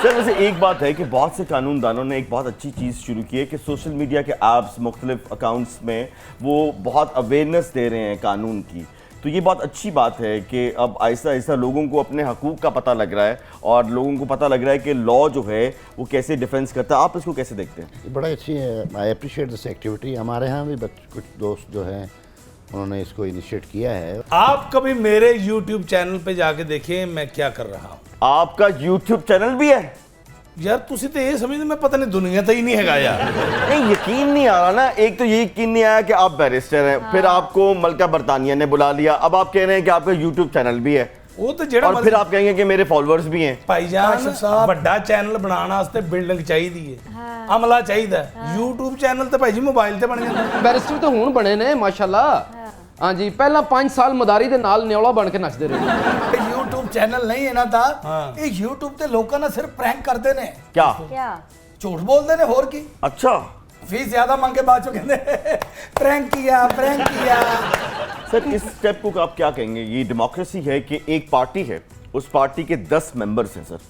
Speaker 1: सर वैसे एक बात है कि बहुत से कानूनदानों ने एक बहुत अच्छी चीज़ शुरू की है कि सोशल मीडिया के ऐप्स मुख्तलिफ अकाउंट्स में वो बहुत अवेयरनेस दे रहे हैं कानून की। तो ये बहुत अच्छी बात है कि अब ऐसा ऐसा लोगों को अपने हकूक़ का पता लग रहा है और लोगों को पता लग रहा है कि लॉ जो है वो कैसे डिफेंस करता है। आप इसको कैसे देखते हैं?
Speaker 4: ये बड़ा अच्छी है, आई अप्रिशिएट दिस एक्टिविटी। हमारे यहाँ भी कुछ दोस्त जो हैं उन्होंने इसको इनिशिएट किया है।
Speaker 2: आप कभी मेरे YouTube चैनल पे जाके देखिए मैं क्या कर रहा हूँ।
Speaker 1: आपका YouTube चैनल भी है?
Speaker 2: यार ਤੁਸੀਂ ਤੇ ਇਹ ਸਮਝਦੇ मैं पता नहीं दुनिया तो ही नहीं हैगा यार।
Speaker 1: नहीं, यकीन नहीं आ रहा ना। एक तो ये यकीन नहीं आया कि आप बैरिस्टर हैं, फिर आपको मलका बरतानिया ने बुला लिया, अब आप कह रहे हैं कि आपका यूट्यूब चैनल भी है,
Speaker 2: ਉਹ ਤੇ ਜਿਹੜਾ
Speaker 1: और फिर आप कहेंगे कि मेरे फॉलोअर्स भी हैं।
Speaker 2: ਭਾਈਜਾਨ
Speaker 5: ਕਾਸ਼ਿਫ ਸਾਹਿਬ।
Speaker 2: ਵੱਡਾ ਚੈਨਲ ਬਣਾਉਣ ਵਾਸਤੇ ਬਿਲਡਿੰਗ ਚਾਹੀਦੀ ਹੈ, ਅਮਲਾ ਚਾਹੀਦਾ। YouTube ਚੈਨਲ ਤੇ ਭਾਈ ਜੀ ਮੋਬਾਈਲ ਤੇ ਬਣ ਜਾਂਦਾ।
Speaker 3: बैरिस्टर तो हुन बने ने माशाल्लाह। हाँ जी पहला 5 साल मदारी ਦੇ ਨਾਲ ਨਿਉਲਾ ਬਣ ਕੇ ਨੱਚਦੇ ਰਹੇ
Speaker 5: ਇਹ YouTube ਚੈਨਲ ਨਹੀਂ ਇਹਨਾਂ ਦਾ ਇਹ YouTube ਤੇ ਲੋਕਾਂ ਨਾਲ ਸਿਰਫ ਪ੍ਰੈਂਕ ਕਰਦੇ ਨੇ
Speaker 1: क्या
Speaker 7: क्या
Speaker 5: ਝੂਠ ਬੋਲਦੇ ਨੇ ਹੋਰ ਕੀ
Speaker 1: अच्छा
Speaker 5: ਫੀਸ ਜ਼ਿਆਦਾ ਮੰਗ ਕੇ ਬਾਅਦ ਚੋਂ ਕਹਿੰਦੇ ਪ੍ਰੈਂਕ किया
Speaker 1: सर इस स्टेप को आप क्या कहेंगे? ये डेमोक्रेसी है कि एक पार्टी है, उस पार्टी के 10 मेंबर्स हैं सर,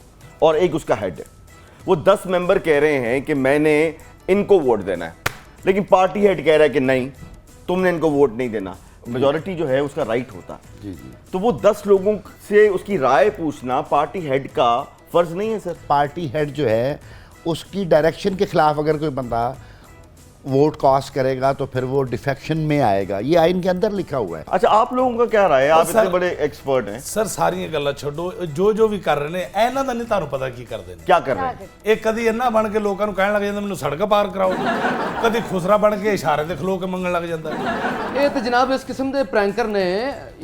Speaker 1: और एक उसका हेड है। वो 10 मेंबर कह रहे हैं कि मैंने इनको वोट देना है, लेकिन पार्टी हेड कह रहा है कि नहीं तुमने इनको वोट नहीं देना। मेजॉरिटी जो है उसका राइट होता है
Speaker 4: जी जी।
Speaker 1: तो वो 10 लोगों से उसकी राय पूछना पार्टी हेड का फर्ज नहीं है सर?
Speaker 4: पार्टी हेड जो है उसकी डायरेक्शन के खिलाफ अगर कोई बंदा वोट कास्ट करेगा तो फिर वो डिफेक्शन में आएगा, ये आइन के अंदर लिखा हुआ है।
Speaker 1: अच्छा आप लोगों का क्या राय है? आप
Speaker 2: सर-
Speaker 1: इतने बड़े एक्सपर्ट हैं,
Speaker 2: ਸਰ ਸਾਰੀਆਂ ਗੱਲਾਂ ਛੱਡੋ ਜੋ ਵੀ ਕਰ ਰਹੇ ਨੇ ਇਹਨਾਂ ਦਾ ਨਹੀਂ ਤੁਹਾਨੂੰ ਪਤਾ ਕੀ ਕਰਦੇ ਨੇ
Speaker 1: क्या कर रहे हैं?
Speaker 2: ਇਹ ਕਦੀ ਇੰਨਾ ਬਣ ਕੇ ਲੋਕਾਂ ਨੂੰ ਕਹਿਣ ਲੱਗ ਜਾਂਦਾ ਮੈਨੂੰ ਸੜਕ ਪਾਰ ਕਰਾਓ ਕਦੀ ਖੁਸਰਾ ਬਣ ਕੇ ਇਸ਼ਾਰੇ ਤੇ ਖਲੋ ਕੇ ਮੰਗਣ ਲੱਗ ਜਾਂਦਾ
Speaker 3: ਇਹ ਤੇ ਜਨਾਬ ਇਸ ਕਿਸਮ ਦੇ ਪ੍ਰੈਂਕਰ ਨੇ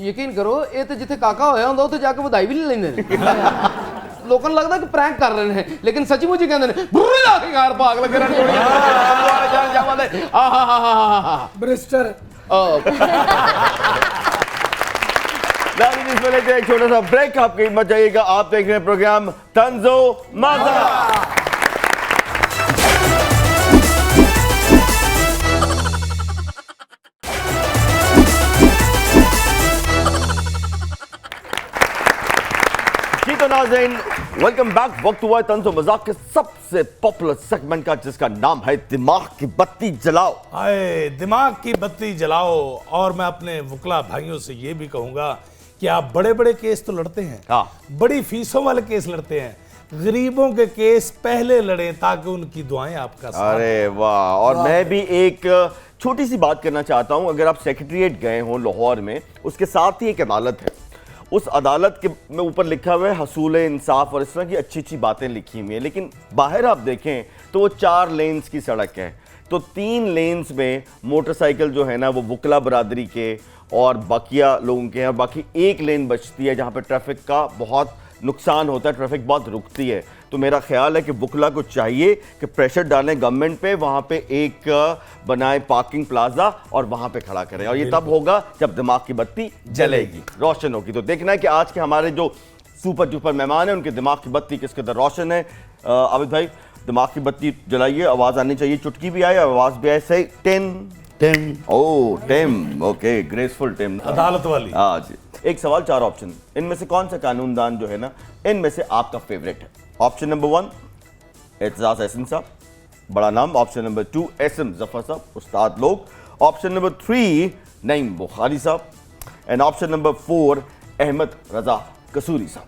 Speaker 3: ਯਕੀਨ ਕਰੋ ਇਹ ਤੇ ਜਿੱਥੇ ਕਾਕਾ ਹੋਇਆ ਹੁੰਦਾ ਉੱਥੇ ਜਾ ਕੇ ਵਧਾਈ ਵੀ ਲੈ ਲੈਂਦੇ ਨੇ ਲੋਕਾਂ ਨੂੰ ਲੱਗਦਾ ਕਿ ਪ੍ਰੈਂਕ ਕਰ ਰਹੇ ਨੇ ਲੇਕਿਨ ਸੱਚੀ-ਮੁੱਚ ਹੀ ਕਹਿੰਦੇ ਨੇ ਬੁਰੇ ਲਾ ਕੇ ਯਾਰ ਭਾਗ ਲੱਗੇ ਰਹਿਣ ਗੋਲੀਆਂ ਦੁਆਰੇ ਜਾਣ ਜਾਵਾਂਦੇ ਆਹਾਹਾਹਾ
Speaker 5: ਬ੍ਰਿਸਟਰ
Speaker 1: लेकिन इसमें लेते हैं एक छोटा सा ब्रेक। आपकी हिम्मत जाइएगा, आप देख रहे हैं प्रोग्राम तंजो माजरा। जी तो नाज़रीन वेलकम बैक। वक्त हुआ है तंजो मजाक के सबसे पॉपुलर सेगमेंट का, जिसका नाम है दिमाग की बत्ती जलाओ।
Speaker 2: आए दिमाग की बत्ती जलाओ। और मैं अपने वकला भाइयों से ये भी कहूंगा कि आप बड़े बड़े केस तो लड़ते हैं,
Speaker 1: हाँ।
Speaker 2: बड़ी फीसों वाले केस लड़ते हैं, गरीबों के केस पहले लड़ें ताकि उनकी दुआएं आपका साथ
Speaker 1: अरे वाह। और मैं भी एक छोटी सी बात करना चाहता हूं। अगर आप सेक्रेटरीट गए हो लाहौर में, उसके साथ ही एक अदालत है, उस अदालत के में ऊपर लिखा हुआ है हसूल इंसाफ और इस तरह की अच्छी अच्छी बातें लिखी हुई हैं, लेकिन बाहर आप देखें तो वो 4 लेन्स की सड़क है, तो 3 लेन्स में मोटरसाइकिल जो है ना वो वकला बरादरी के और बाकिया लोगों के हैं, और बाकी 1 लेन बचती है जहाँ पर ट्रैफिक का बहुत नुकसान होता है, ट्रैफिक बहुत रुकती है। तो मेरा ख्याल है कि वकला को चाहिए कि प्रेशर डालें गवर्नमेंट पे, वहाँ पे एक बनाए पार्किंग प्लाजा और वहाँ पे खड़ा करें, और ये तब होगा जब दिमाग की बत्ती जलेगी, रोशन होगी। तो देखना है कि आज के हमारे जो सुपर डुपर मेहमान हैं उनके दिमाग की बत्ती किस कदर रोशन है। आबिद भाई दिमाग की बत्ती जलाइए, आवाज़ आनी चाहिए, चुटकी भी आए आवाज़ भी आए। सही 10 ओ 10 ओके, ग्रेसफुल 10
Speaker 2: अदालत वाली।
Speaker 1: हाँ जी। एक सवाल 4 ऑप्शन, इनमें से कौन सा कानूनदान जो है ना इनमें से आपका फेवरेट है? ऑप्शन नंबर 1 एतजाज एहसन साहब, बड़ा नाम। ऑप्शन नंबर 2 एसएम जफर साहब, उस्ताद लोग। ऑप्शन नंबर 3 नईम बुखारी साहब, एंड ऑप्शन नंबर 4 अहमद रजा कसूरी साहब।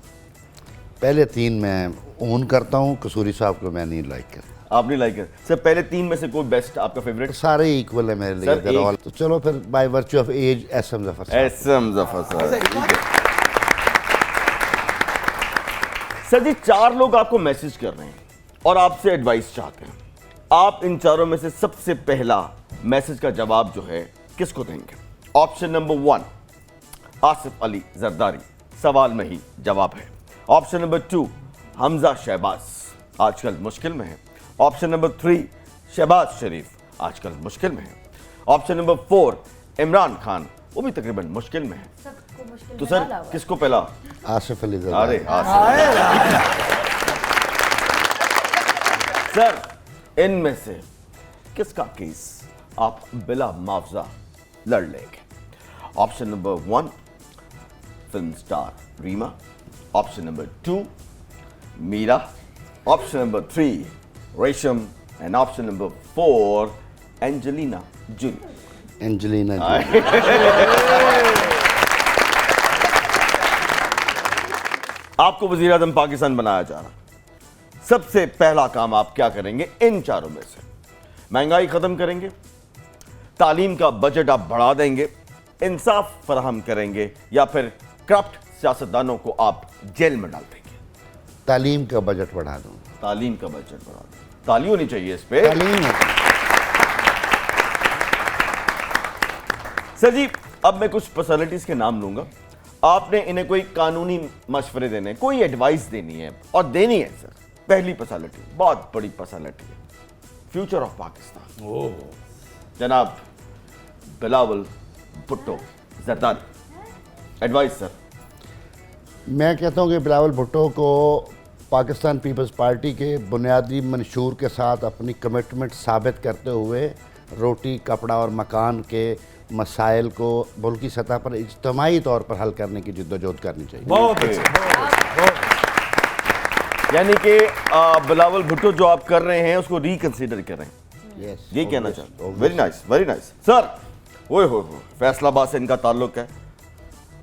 Speaker 4: पहले 3 मैं ओन करता हूँ, कसूरी साहब को मैं नहीं लाइक करता।
Speaker 1: आप नहीं लाइक है सर? पहले 3 में से कोई बेस्ट आपका फेवरेट?
Speaker 4: सारे इक्वल है मेरे लिए,
Speaker 1: सर,
Speaker 4: they're
Speaker 1: एक-
Speaker 4: all- तो चलो फिर by virtue of age S M Zafar साहब।
Speaker 1: एसएम जफर साहब। सर जी 4 लोग आपको मैसेज कर रहे हैं और आपसे एडवाइस चाहते हैं। आप इन 4 में से सबसे पहला मैसेज का जवाब जो है किसको देंगे? ऑप्शन नंबर 1 आसिफ अली जरदारी, सवाल में ही जवाब है। ऑप्शन नंबर 2 हमजा शहबाज, आजकल मुश्किल में है। ऑप्शन नंबर 3 शहबाज शरीफ, आजकल मुश्किल में है। ऑप्शन नंबर 4 इमरान खान, वो भी तकरीबन मुश्किल में है। तो सर किसको पहला?
Speaker 4: आसिफ अली
Speaker 1: अरे
Speaker 4: जरदारी।
Speaker 1: सर इनमें से किसका केस आप बिला मुआवजा लड़ लेंगे? Option number 1 film star Reema, option number 2 Meera, option number 3 Resham, and option number 4 Angelina Jolie.
Speaker 4: Angelina ji.
Speaker 1: आपको वजीर आज़म पाकिस्तान बनाया जा रहा, सबसे पहला काम आप क्या करेंगे इन 4 में से? महंगाई खत्म करेंगे, तालीम का बजट आप बढ़ा देंगे, इंसाफ फराहम करेंगे, या फिर करप्ट सियासतदानों को आप जेल में डाल देंगे?
Speaker 4: तालीम का बजट बढ़ा दूँ।
Speaker 1: तालीम का बजट बढ़ा दें। ताली होनी चाहिए इस पे।
Speaker 4: तालीम
Speaker 1: सर जी अब मैं कुछ पर्सनालिटीज के नाम लूंगा, आपने इन्हें कोई कानूनी मशवरे देने, कोई एडवाइस देनी है, और देनी है सर। पहली पर्सनालिटी बहुत बड़ी पर्सनालिटी है, फ्यूचर ऑफ पाकिस्तान,
Speaker 2: ओह
Speaker 1: जनाब बिलावल भुट्टो जरदारी, एडवाइस सर।
Speaker 4: मैं कहता हूँ कि बिलावल भुट्टो को पाकिस्तान पीपल्स पार्टी के बुनियादी मंशूर के साथ अपनी कमिटमेंट साबित करते हुए रोटी, कपड़ा और मकान के मसाइल को मुल्की सतह पर इज्तिमाई तौर पर हल करने की जिद्दोजहद करनी चाहिए।
Speaker 2: बहुत अच्छा।
Speaker 1: यानी कि बिलावल भुट्टो जो आप कर रहे हैं उसको रिकंसीडर कर रहे हैं,
Speaker 4: Yes,
Speaker 1: ये कहना चाहते हैं। Very nice, very nice sir. ओए हो फैसलाबाद से इनका ताल्लुक है।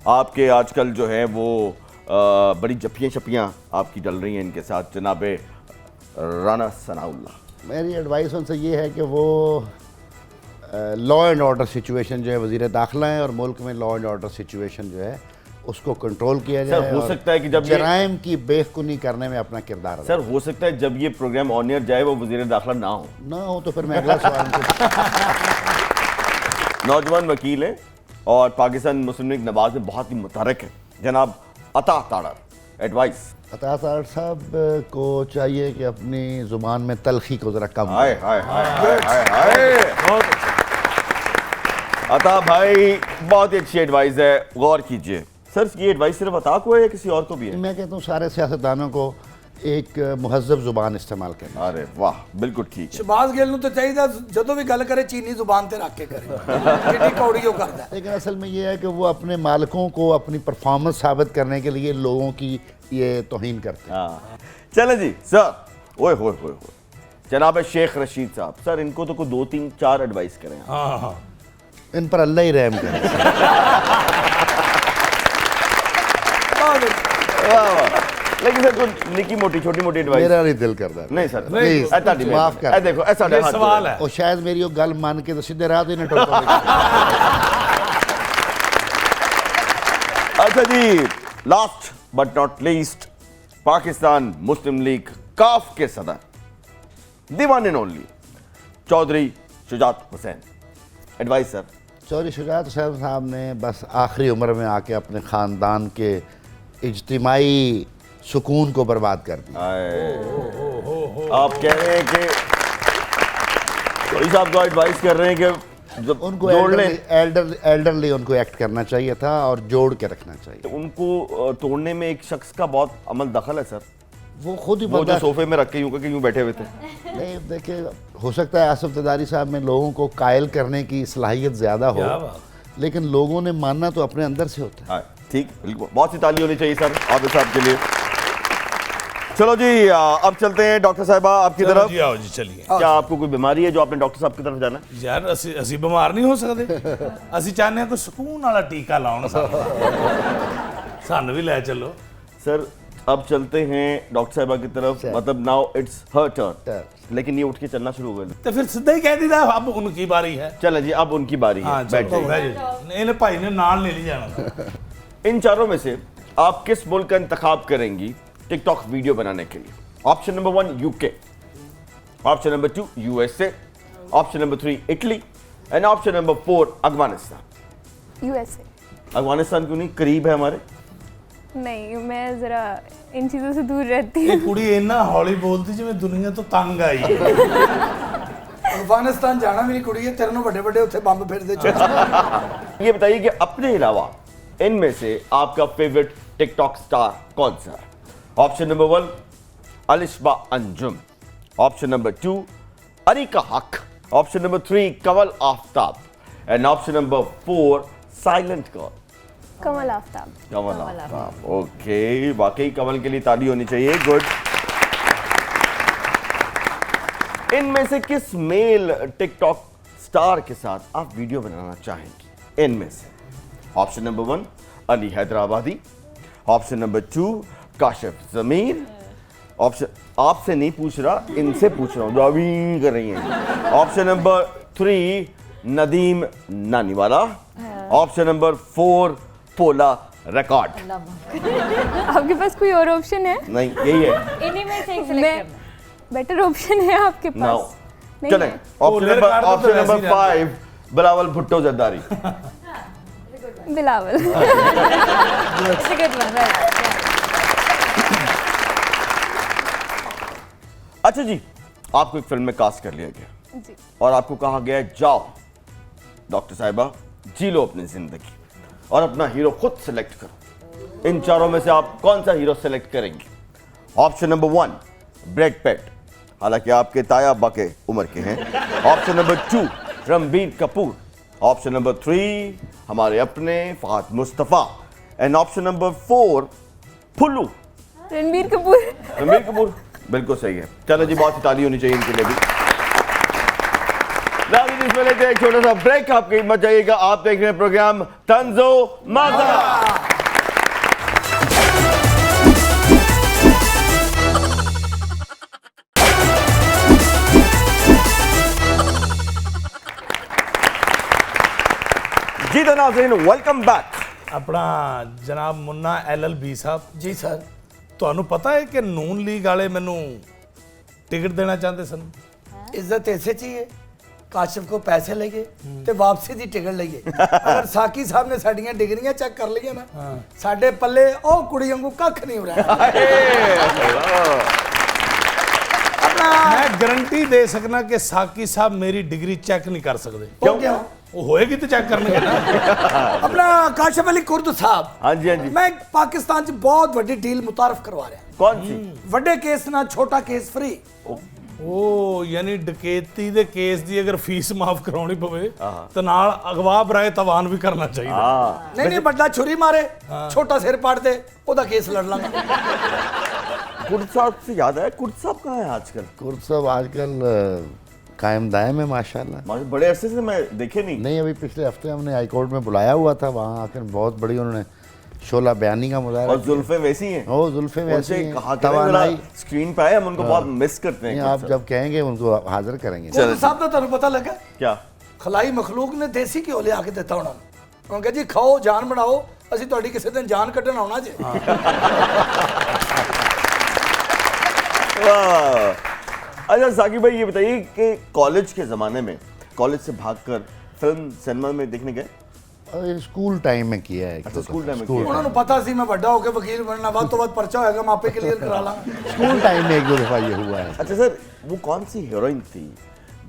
Speaker 1: आपके आजकल जो है वो बड़ी जपियाँ आपकी डल रही हैं इनके साथ, जनाबे राना सनाउल्लाह।
Speaker 4: मेरी एडवाइस उनसे ये है कि वो लॉ एंड ऑर्डर सिचुएशन जो है वज़ीर दाखिला है और मुल्क में लॉ एंड ऑर्डर सिचुएशन जो है उसको कंट्रोल किया जाए।
Speaker 1: हो
Speaker 4: और
Speaker 1: सकता है कि जब ये-
Speaker 4: जराइम की बेखुनी करने में अपना किरदार अदा
Speaker 1: सर हो सकता है जब ये प्रोग्राम ऑन एयर जाए वो वजीर दाखिला ना हो।
Speaker 4: ना हो तो फिर मैं अगला सवाल
Speaker 1: नौजवान वकील हैं और पाकिस्तान मुस्लिम लीग नवाज में बहुत ही मुतहरक है, जनाब अता ताड़र, एडवाइस।
Speaker 4: अता ताड़ साहब को चाहिए कि अपनी जुबान में तलखी को ज़रा कम
Speaker 1: हाय हाय हाय हाय हाय हाय। अता भाई बहुत ही अच्छी एडवाइस है, गौर कीजिए। सर ये एडवाइस सिर्फ अता को है या किसी और को भी है?
Speaker 4: मैं कहता हूँ सारे सियासतदानों को एक मुहज़्ज़ब ज़ुबान इस्तेमाल करनी।
Speaker 1: अरे वाह, बिल्कुल ठीक है।
Speaker 5: शहबाज गिल ਨੂੰ ਤਾਂ ਚਾਹੀਦਾ ਜਦੋਂ ਵੀ ਗੱਲ ਕਰੇ ਚੀਨੀ ਜ਼ੁਬਾਨ ਤੇ ਰੱਖ ਕੇ ਕਰੇ ਕਿੰਨੀ ਕੌੜੀ ਉਹ ਕਰਦਾ ਹੈ।
Speaker 4: लेकिन असल में ये है कि वो अपने मालिकों को अपनी परफॉर्मेंस साबित करने के लिए लोगों की ये तौहीन करते हैं।
Speaker 1: हाँ चले जी सर। ओए होए जनाब शेख रशीद साहब, सर इनको तो कोई 2 3 4 एडवाइस करें आप।
Speaker 2: हाँ हाँ
Speaker 4: इन पर अल्लाह ही रहम करे।
Speaker 1: वाह वाह। लेकिन सर कोई निकी मोटी छोटी मोटी एडवाइस
Speaker 4: मेरा नहीं दिल करता।
Speaker 1: नहीं सर,
Speaker 4: Please,
Speaker 1: ऐसा नहीं,
Speaker 4: माफ कर।
Speaker 1: ऐ देखो ऐसा
Speaker 2: ये सवाल है।
Speaker 4: और शायद मेरी वो गल मान के तो सीधे राह ही टोक।
Speaker 1: अच्छा जी, last but not least, Pakistan Muslim League काफ के सदर, the one and only Chaudhry Shujaat Hussain, advice sir.
Speaker 4: Chaudhry Shujaat Hussain साहब ने बस आखिरी उम्र में आके अपने ख़ानदान के इज्तिमाई सुकून को बर्बाद कर दिया।
Speaker 1: आप कह रहे हैं कि चौधरी साहब को एडवाइस कर रहे हैं कि जब
Speaker 4: उनको
Speaker 1: जोड़ लें,
Speaker 4: एल्डरली उनको एक्ट करना चाहिए था और जोड़ के रखना चाहिए।
Speaker 1: उनको तोड़ने में एक शख्स का बहुत अमल दखल है सर।
Speaker 4: वो खुद ही
Speaker 1: वो जो
Speaker 4: बर्दाश्त-
Speaker 1: सोफे में रख के यूं बैठे हुए थे।
Speaker 4: नहीं देखिए, हो सकता है आसिफ तदारी साहब में लोगों को कायल करने की सलाहियत ज़्यादा हो,
Speaker 2: क्या बात।
Speaker 4: लेकिन लोगों ने मानना तो अपने अंदर से होता है।
Speaker 1: हाँ ठीक, बिल्कुल, बहुत सी ताली होनी चाहिए सर आबिद साहब के लिए। चलो जी अब चलते हैं डॉक्टर साहिबा आपकी
Speaker 2: चलो
Speaker 1: तरफ।
Speaker 2: जी आओ जी चलिए।
Speaker 1: क्या आपको कोई बीमारी है जो आपने डॉक्टर साहब की तरफ जाना है?
Speaker 2: ਯਾਰ ਅਸੀਂ ਬਿਮਾਰ ਨਹੀਂ ਹੋ ਸਕਦੇ। ਅਸੀਂ ਚਾਹੁੰਦੇ ਹਾਂ ਕੋਈ ਸਕੂਨ ਵਾਲਾ ਟੀਕਾ ਲਾਉਣ ਸਾਨੂੰ ਵੀ ਲੈ ਚੱਲੋ।
Speaker 1: सर अब चलते हैं डॉक्टर साहिबा की तरफ, मतलब नाउ इट्स हर टर्न, लेकिन ये उठ के चलना शुरू हो गए।
Speaker 2: ਤੇ ਫਿਰ ਸਿੱਧਾ ਹੀ ਕਹਿ ਦਿੱਤਾ अब उनकी बारी है।
Speaker 1: चलो जी अब उनकी बारी है,
Speaker 2: हाँ
Speaker 1: बैठ
Speaker 2: चलो
Speaker 1: जाइए।
Speaker 2: ਇਹਨੇ ਭਾਈ ਨੇ ਨਾਲ ले ली जाना।
Speaker 1: इन चारों में से आप किस मुल्क का इंतखाब करेंगी टिकटॉक वीडियो बनाने के लिए? Option number 1 UK, option number 2 USA, option number 3 Italy and option number 4 Afghanistan.
Speaker 6: USA.
Speaker 1: Afghanistan क्यों नहीं, करीब है हमारे।
Speaker 6: नहीं, मैं ज़रा इन चीज़ों से दूर रहती हूँ।
Speaker 2: ਇਹ ਕੁੜੀ ਇੰਨਾ ਹੌਲੀ ਬੋਲਦੀ ਜਿਵੇਂ ਦੁਨੀਆ ਤੋਂ ਤੰਗ ਆਈ ਹੈ।
Speaker 5: ਅਫਗਾਨਿਸਤਾਨ ਜਾਣਾ ਮੇਰੀ ਕੁੜੀ ਹੈ ਤੇਰੇ ਨੂੰ ਵੱਡੇ ਵੱਡੇ ਉੱਥੇ ਬੰਬ ਫਿਰਦੇ ਚ
Speaker 1: ये बताइए कि अपने अलावा इनमें से आपका फेवरेट टिकटॉक स्टार कौन सा है? Option number 1 Alishba Anjum, option number 2 Areeka Haq, option number 3 Kamal Aftab and option number 4 silent girl.
Speaker 6: Kamal Aftab.
Speaker 1: Kamal Aftab, okay, वाकई कमल के लिए ताली होनी चाहिए, गुड। इनमें से किस मेल टिकटॉक स्टार के साथ आप वीडियो बनाना चाहेंगे? इनमें से option number 1 Ali Hyderabadi, option number 2 Kashif Zameer, option आपसे नहीं पूछ रहा, इनसे पूछ रहा हूं जो अभी कर रही हैं। Option number 3 Nadeem Naniwala, option number 4 पोला रिकॉर्ड।
Speaker 6: आपके पास कोई और ऑप्शन है?
Speaker 1: नहीं यही है।
Speaker 7: इन्हीं में से एक
Speaker 6: मैं
Speaker 7: सिलेक्ट करना।
Speaker 6: बेटर ऑप्शन है आपके
Speaker 1: नाउ
Speaker 6: पास? नहीं
Speaker 1: चलें,
Speaker 6: है।
Speaker 1: ऑप्शन
Speaker 2: पोलर कार्ड तो
Speaker 1: नंबर
Speaker 2: वैसे ही रहता
Speaker 1: 5 Bilawal Bhutto Zardari.
Speaker 6: Bilawal.
Speaker 7: It's a good one, right?
Speaker 1: अच्छा जी, आपको एक फिल्म में कास्ट कर लिया गया
Speaker 6: जी।
Speaker 1: और आपको कहा गया है जाओ डॉक्टर साहिबा जी लो अपनी जिंदगी। और अपना हीरो खुद सिलेक्ट करो। इन चारों में से आप कौन सा हीरो सिलेक्ट करेंगे? ऑप्शन नंबर 1 ब्रैड पिट, हालांकि आपके ताया अब्बा के उम्र के हैं। Option number 2 Ranbir Kapoor. Option number 3 हमारे अपने Fahad Mustafa. And option number 4 फुल्लू
Speaker 6: रणबीर कपूर।
Speaker 1: रणबीर कपूर बिल्कुल सही है। चलो जी, बहुत सी ताली होनी चाहिए इनके लिए भी। नाज़रीन, इसमें लेते हैं एक छोटा सा ब्रेक। आप कहीं मत जाइएगा, आप देख रहे हैं प्रोग्राम तंजो मज़ा। जी तो नाज़रीन, वेलकम बैक।
Speaker 2: ਆਪਣਾ ਜਨਾਬ ਮੁੰਨਾ LLB ਸਾਹਿਬ,
Speaker 5: जी सर।
Speaker 2: ਤੁਹਾਨੂੰ ਪਤਾ ਹੈ ਕਿ ਨੂਨ ਲੀਗ ਵਾਲੇ ਮੈਨੂੰ ਟਿਕਟ ਦੇਣਾ ਚਾਹੁੰਦੇ ਸਨ।
Speaker 5: इज्जत ऐसे चाहिए काशिफ को पैसे लगे ਤੇ ਵਾਪਸੀ ਦੀ ਟਿਕਟ ਲਈਏ। ਅਗਰ ਸਾਕੀ ਸਾਹਿਬ ਨੇ ਸਾਡੀਆਂ ਡਿਗਰੀਆਂ ਚੈੱਕ ਕਰ ਲਈਆਂ ਨਾ, ਸਾਡੇ ਪੱਲੇ ਉਹ ਕੁੜੀ ਵਾਂਗੂ ਕੱਖ ਨਹੀਂ ਹੋ ਰਿਹਾ।
Speaker 2: ਮੈਂ ਗਾਰੰਟੀ ਦੇ ਸਕਣਾ ਕਿ ਸਾਕੀ ਸਾਹਿਬ ਮੇਰੀ ਡਿਗਰੀ ਚੈੱਕ ਨਹੀਂ ਕਰ ਸਕਦੇ।
Speaker 5: क्यों?
Speaker 2: ਉਹ ਹੋਏਗੀ ਤੇ ਚੈੱਕ ਕਰਨਗੇ ਨਾ।
Speaker 5: अपना काशिफ अली कुर्द साहब,
Speaker 1: हाँ जी, हाँ जी।
Speaker 5: मैं पाकिस्तान च बहुत बड़ी डील मुतारफ करवा रहा।
Speaker 1: कौन सी?
Speaker 5: ਵੱਡੇ ਕੇਸ ਨਾਲ ਛੋਟਾ ਕੇਸ ਫ੍ਰੀ।
Speaker 2: ਉਹ ਯਾਨੀ ਡਕੈਤੀ ਦੇ ਕੇਸ ਦੀ ਅਗਰ ਫੀਸ ਮਾਫ ਕਰਾਉਣੀ ਪਵੇ ਤਾਂ ਨਾਲ ਅਗਵਾ ਬਰਾਏ ਤਵਾਨ ਵੀ ਕਰਨਾ ਚਾਹੀਦਾ।
Speaker 1: हाँ,
Speaker 5: ਨਹੀਂ ਨਹੀਂ, ਵੱਡਾ ਛੁਰੀ ਮਾਰੇ ਛੋਟਾ ਸਿਰ ਪਾੜ ਦੇ, ਉਹਦਾ ਕੇਸ ਲੜ ਲਾਂਗਾ।
Speaker 1: कुर्द साहब से याद है, कुर्द साहब कहाँ है आजकल?
Speaker 4: कुर्द साहब आजकल कायम दायम है माशाल्लाह।
Speaker 1: माशाल्लाह, बड़े अरसे से मैं देखे नहीं।
Speaker 4: नहीं, अभी पिछले हफ्ते हमने हाई कोर्ट में बुलाया हुआ था, वहाँ आकर बहुत बड़ी उन्होंने शोला बयानी का मुजाहरा
Speaker 1: और जुल्फे वैसी हैं।
Speaker 4: ओ जुल्फे
Speaker 1: उनसे
Speaker 4: वैसी हैं,
Speaker 1: कहा करें जरा, स्क्रीन पे आए, हम उनको बहुत मिस करते
Speaker 4: नहीं,
Speaker 1: हैं।
Speaker 4: आप जब कहेंगे उनको हाजिर करेंगे।
Speaker 5: ਕੁਰਦ ਸਾਹਿਬ ਦਾ ਤੁਹਾਨੂੰ ਪਤਾ ਲੱਗਾ?
Speaker 1: क्या?
Speaker 5: ਖਲਾਈ ਮਖਲੂਕ ਨੇ ਦੇਸੀ ਘਿਓ ਲਿਆ ਕੇ ਦਿੱਤਾ ਉਹਨਾਂ ਨੂੰ। ਉਹਨਾਂ ਕਹਿੰਦੇ ਜੀ ਖਾਓ, ਜਾਨ ਬਣਾਓ, ਅਸੀਂ ਤੁਹਾਡੀ ਕਿਸੇ ਦਿਨ ਜਾਨ ਕੱਢਣ ਆਉਣਾ ਜੇ।
Speaker 1: वाह। अच्छा साकिब भाई, ये बताइए कि कॉलेज के ज़माने में कॉलेज से भागकर फिल्म सिनेमा में देखने गए?
Speaker 4: और स्कूल टाइम में किया है।
Speaker 1: अच्छा, स्कूल टाइम में
Speaker 4: स्कूल
Speaker 1: किया।
Speaker 5: ਉਹਨਾਂ ਨੂੰ ਪਤਾ ਸੀ ਮੈਂ ਵੱਡਾ ਹੋ ਕੇ ਵਕੀਲ ਬਣਨਾ, ਵੱਧ ਤੋਂ ਵੱਧ ਪਰਚਾ ਹੋਏਗਾ ਮੈਂ ਆਪੇ ਕਲੀਅਰ ਕਰਾ ਲਾਂਗਾ।
Speaker 4: स्कूल टाइम में एक दो दफ़ा ये हुआ है।
Speaker 1: अच्छा सर, वो कौन सी हीरोइन थी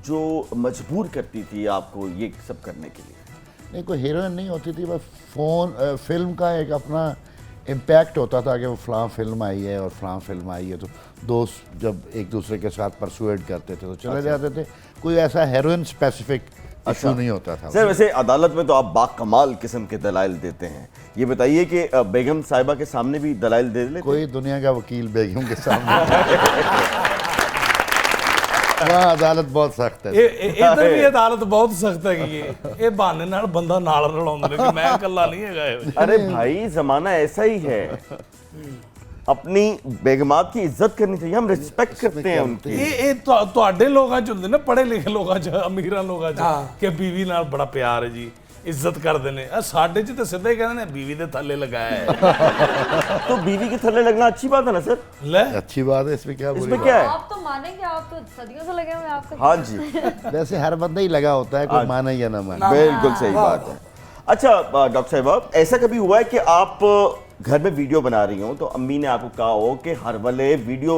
Speaker 1: जो मजबूर करती थी आपको ये सब करने के लिए?
Speaker 4: नहीं, कोई हीरोइन नहीं होती थी, बस फिल्म का एक अपना इम्पैक्ट होता था कि वो फलां फिल्म आई है और फलां फिल्म आई है, तो दोस्त जब एक दूसरे के साथ परसुएड करते थे तो चले जाते थे। कोई ऐसा हीरोइन स्पेसिफिक इशू नहीं होता था।
Speaker 1: सर वैसे अदालत में तो आप बाकमाल किस्म के दलाइल देते हैं, ये बताइए कि बेगम साहिबा के सामने भी दलाइल दे लेते?
Speaker 4: कोई दुनिया का वकील बेगम के सामने वहाँ अदालत बहुत सख्त है।
Speaker 2: ਇਧਰ ਵੀ ਅਦਾਲਤ ਬਹੁਤ ਸਖਤ ਹੈਗੀ ਹੈ। ਇਹ ਬਹਾਨੇ ਨਾਲ ਬੰਦਾ ਨਾਲ ਰਲਾਉਂਦੇ ਨੇ ਕਿ ਮੈਂ ਇਕੱਲਾ ਨਹੀਂ ਹੈਗਾ ਇਹ।
Speaker 1: अरे भाई, जमाना ऐसा ही है, अपनी बेगमात की इज्जत करनी चाहिए, हम रिस्पेक्ट करते हैं उनकी।
Speaker 2: ਇਹ ਤੁਹਾਡੇ ਲੋਕਾਂ ਚ ਹੁੰਦੇ ਨੇ, ਪੜ੍ਹੇ ਲਿਖੇ ਲੋਕਾਂ ਚ, ਅਮੀਰਾਂ ਲੋਕਾਂ ਚ, ਕਿ ਬੀਵੀ ਨਾਲ ਬੜਾ ਪਿਆਰ ਹੈ ਜੀ, ਇੱਜ਼ਤ ਕਰਦੇ ਨੇ। ਆ ਸਾਡੇ ਚ ਤਾਂ ਸਿੱਧਾ ਹੀ ਕਹਿੰਦੇ ਨੇ ਬੀਵੀ ਦੇ ਥੱਲੇ ਲਗਾਇਆ ਹੈ।
Speaker 1: तो बीवी के थल्ले लगना अच्छी बात है ना सर?
Speaker 2: ਲੈ
Speaker 4: अच्छी बात है, इसमें क्या बुरी
Speaker 1: इसमें
Speaker 4: बात
Speaker 1: क्या है?
Speaker 7: आप तो मानेंगे, आप तो सदियों से लगे हुए हैं आपको।
Speaker 1: हाँ जी,
Speaker 4: है? वैसे हर बंदा ही लगा होता है, कोई माने या ना माने।
Speaker 1: बिल्कुल सही बात है। अच्छा डॉक्टर साहब, ऐसा कभी हुआ है कि आप घर में वीडियो बना रही हो तो अम्मी ने आपको कहा हो कि हर वाले वीडियो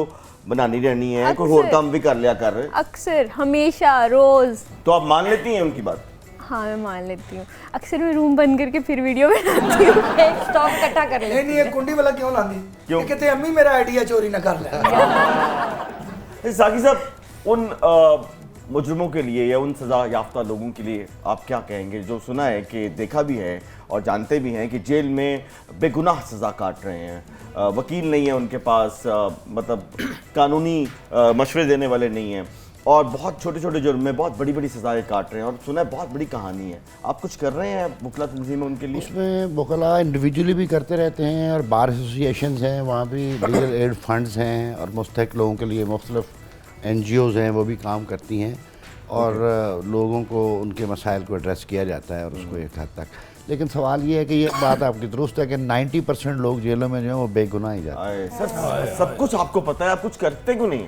Speaker 1: बनानी रहनी है, कोई और काम भी कर लिया कर रहे,
Speaker 6: अक्सर, हमेशा, रोज।
Speaker 1: तो आप मान लेती हैं उनकी बात?
Speaker 6: हाँ, मैं मान लेती हूँ। अक्सर मैं रूम बंद करके फिर वीडियो बनाती हूँ।
Speaker 7: एक स्टॉक इकट्ठा कर
Speaker 5: नहीं
Speaker 7: ले।
Speaker 5: नहीं, ये कुंडी वाला क्यों लांदी?
Speaker 1: क्यों?
Speaker 5: कि कहते अम्मी मेरा आइडिया चोरी ना कर ले।
Speaker 1: साकी साहब, उन मुजरमों के लिए या उन सज़ा याफ्ता लोगों के लिए आप क्या कहेंगे जो सुना है कि देखा भी है और जानते भी हैं कि जेल में बेगुनाह सज़ा काट रहे हैं, वकील नहीं है उनके पास, मतलब कानूनी मशवरे देने वाले नहीं हैं, और बहुत छोटे छोटे जुर्म में बहुत बड़ी बड़ी सज़ाएं काट रहे हैं, और सुना है बहुत बड़ी कहानी है, आप कुछ कर रहे हैं वकला तंजीम उनके लिए?
Speaker 4: उसमें वकला इंडिविजुअली भी करते रहते हैं और बार एसोसिएशंस हैं, वहाँ भी लीगल एड फंड्स हैं और मुस्तहक लोगों के लिए मुख्तलिफ NGOs हैं, वो भी काम करती हैं और लोगों को उनके मसाइल को एड्रेस किया जाता है और उसको एक हद तक। लेकिन सवाल ये है कि ये बात आपकी दुरुस्त है कि 90% लोग जेलों में जो हैं वो बेगुनाह ही जाते हैं।
Speaker 1: सर सब कुछ आपको पता है, आप कुछ करते क्यों नहीं?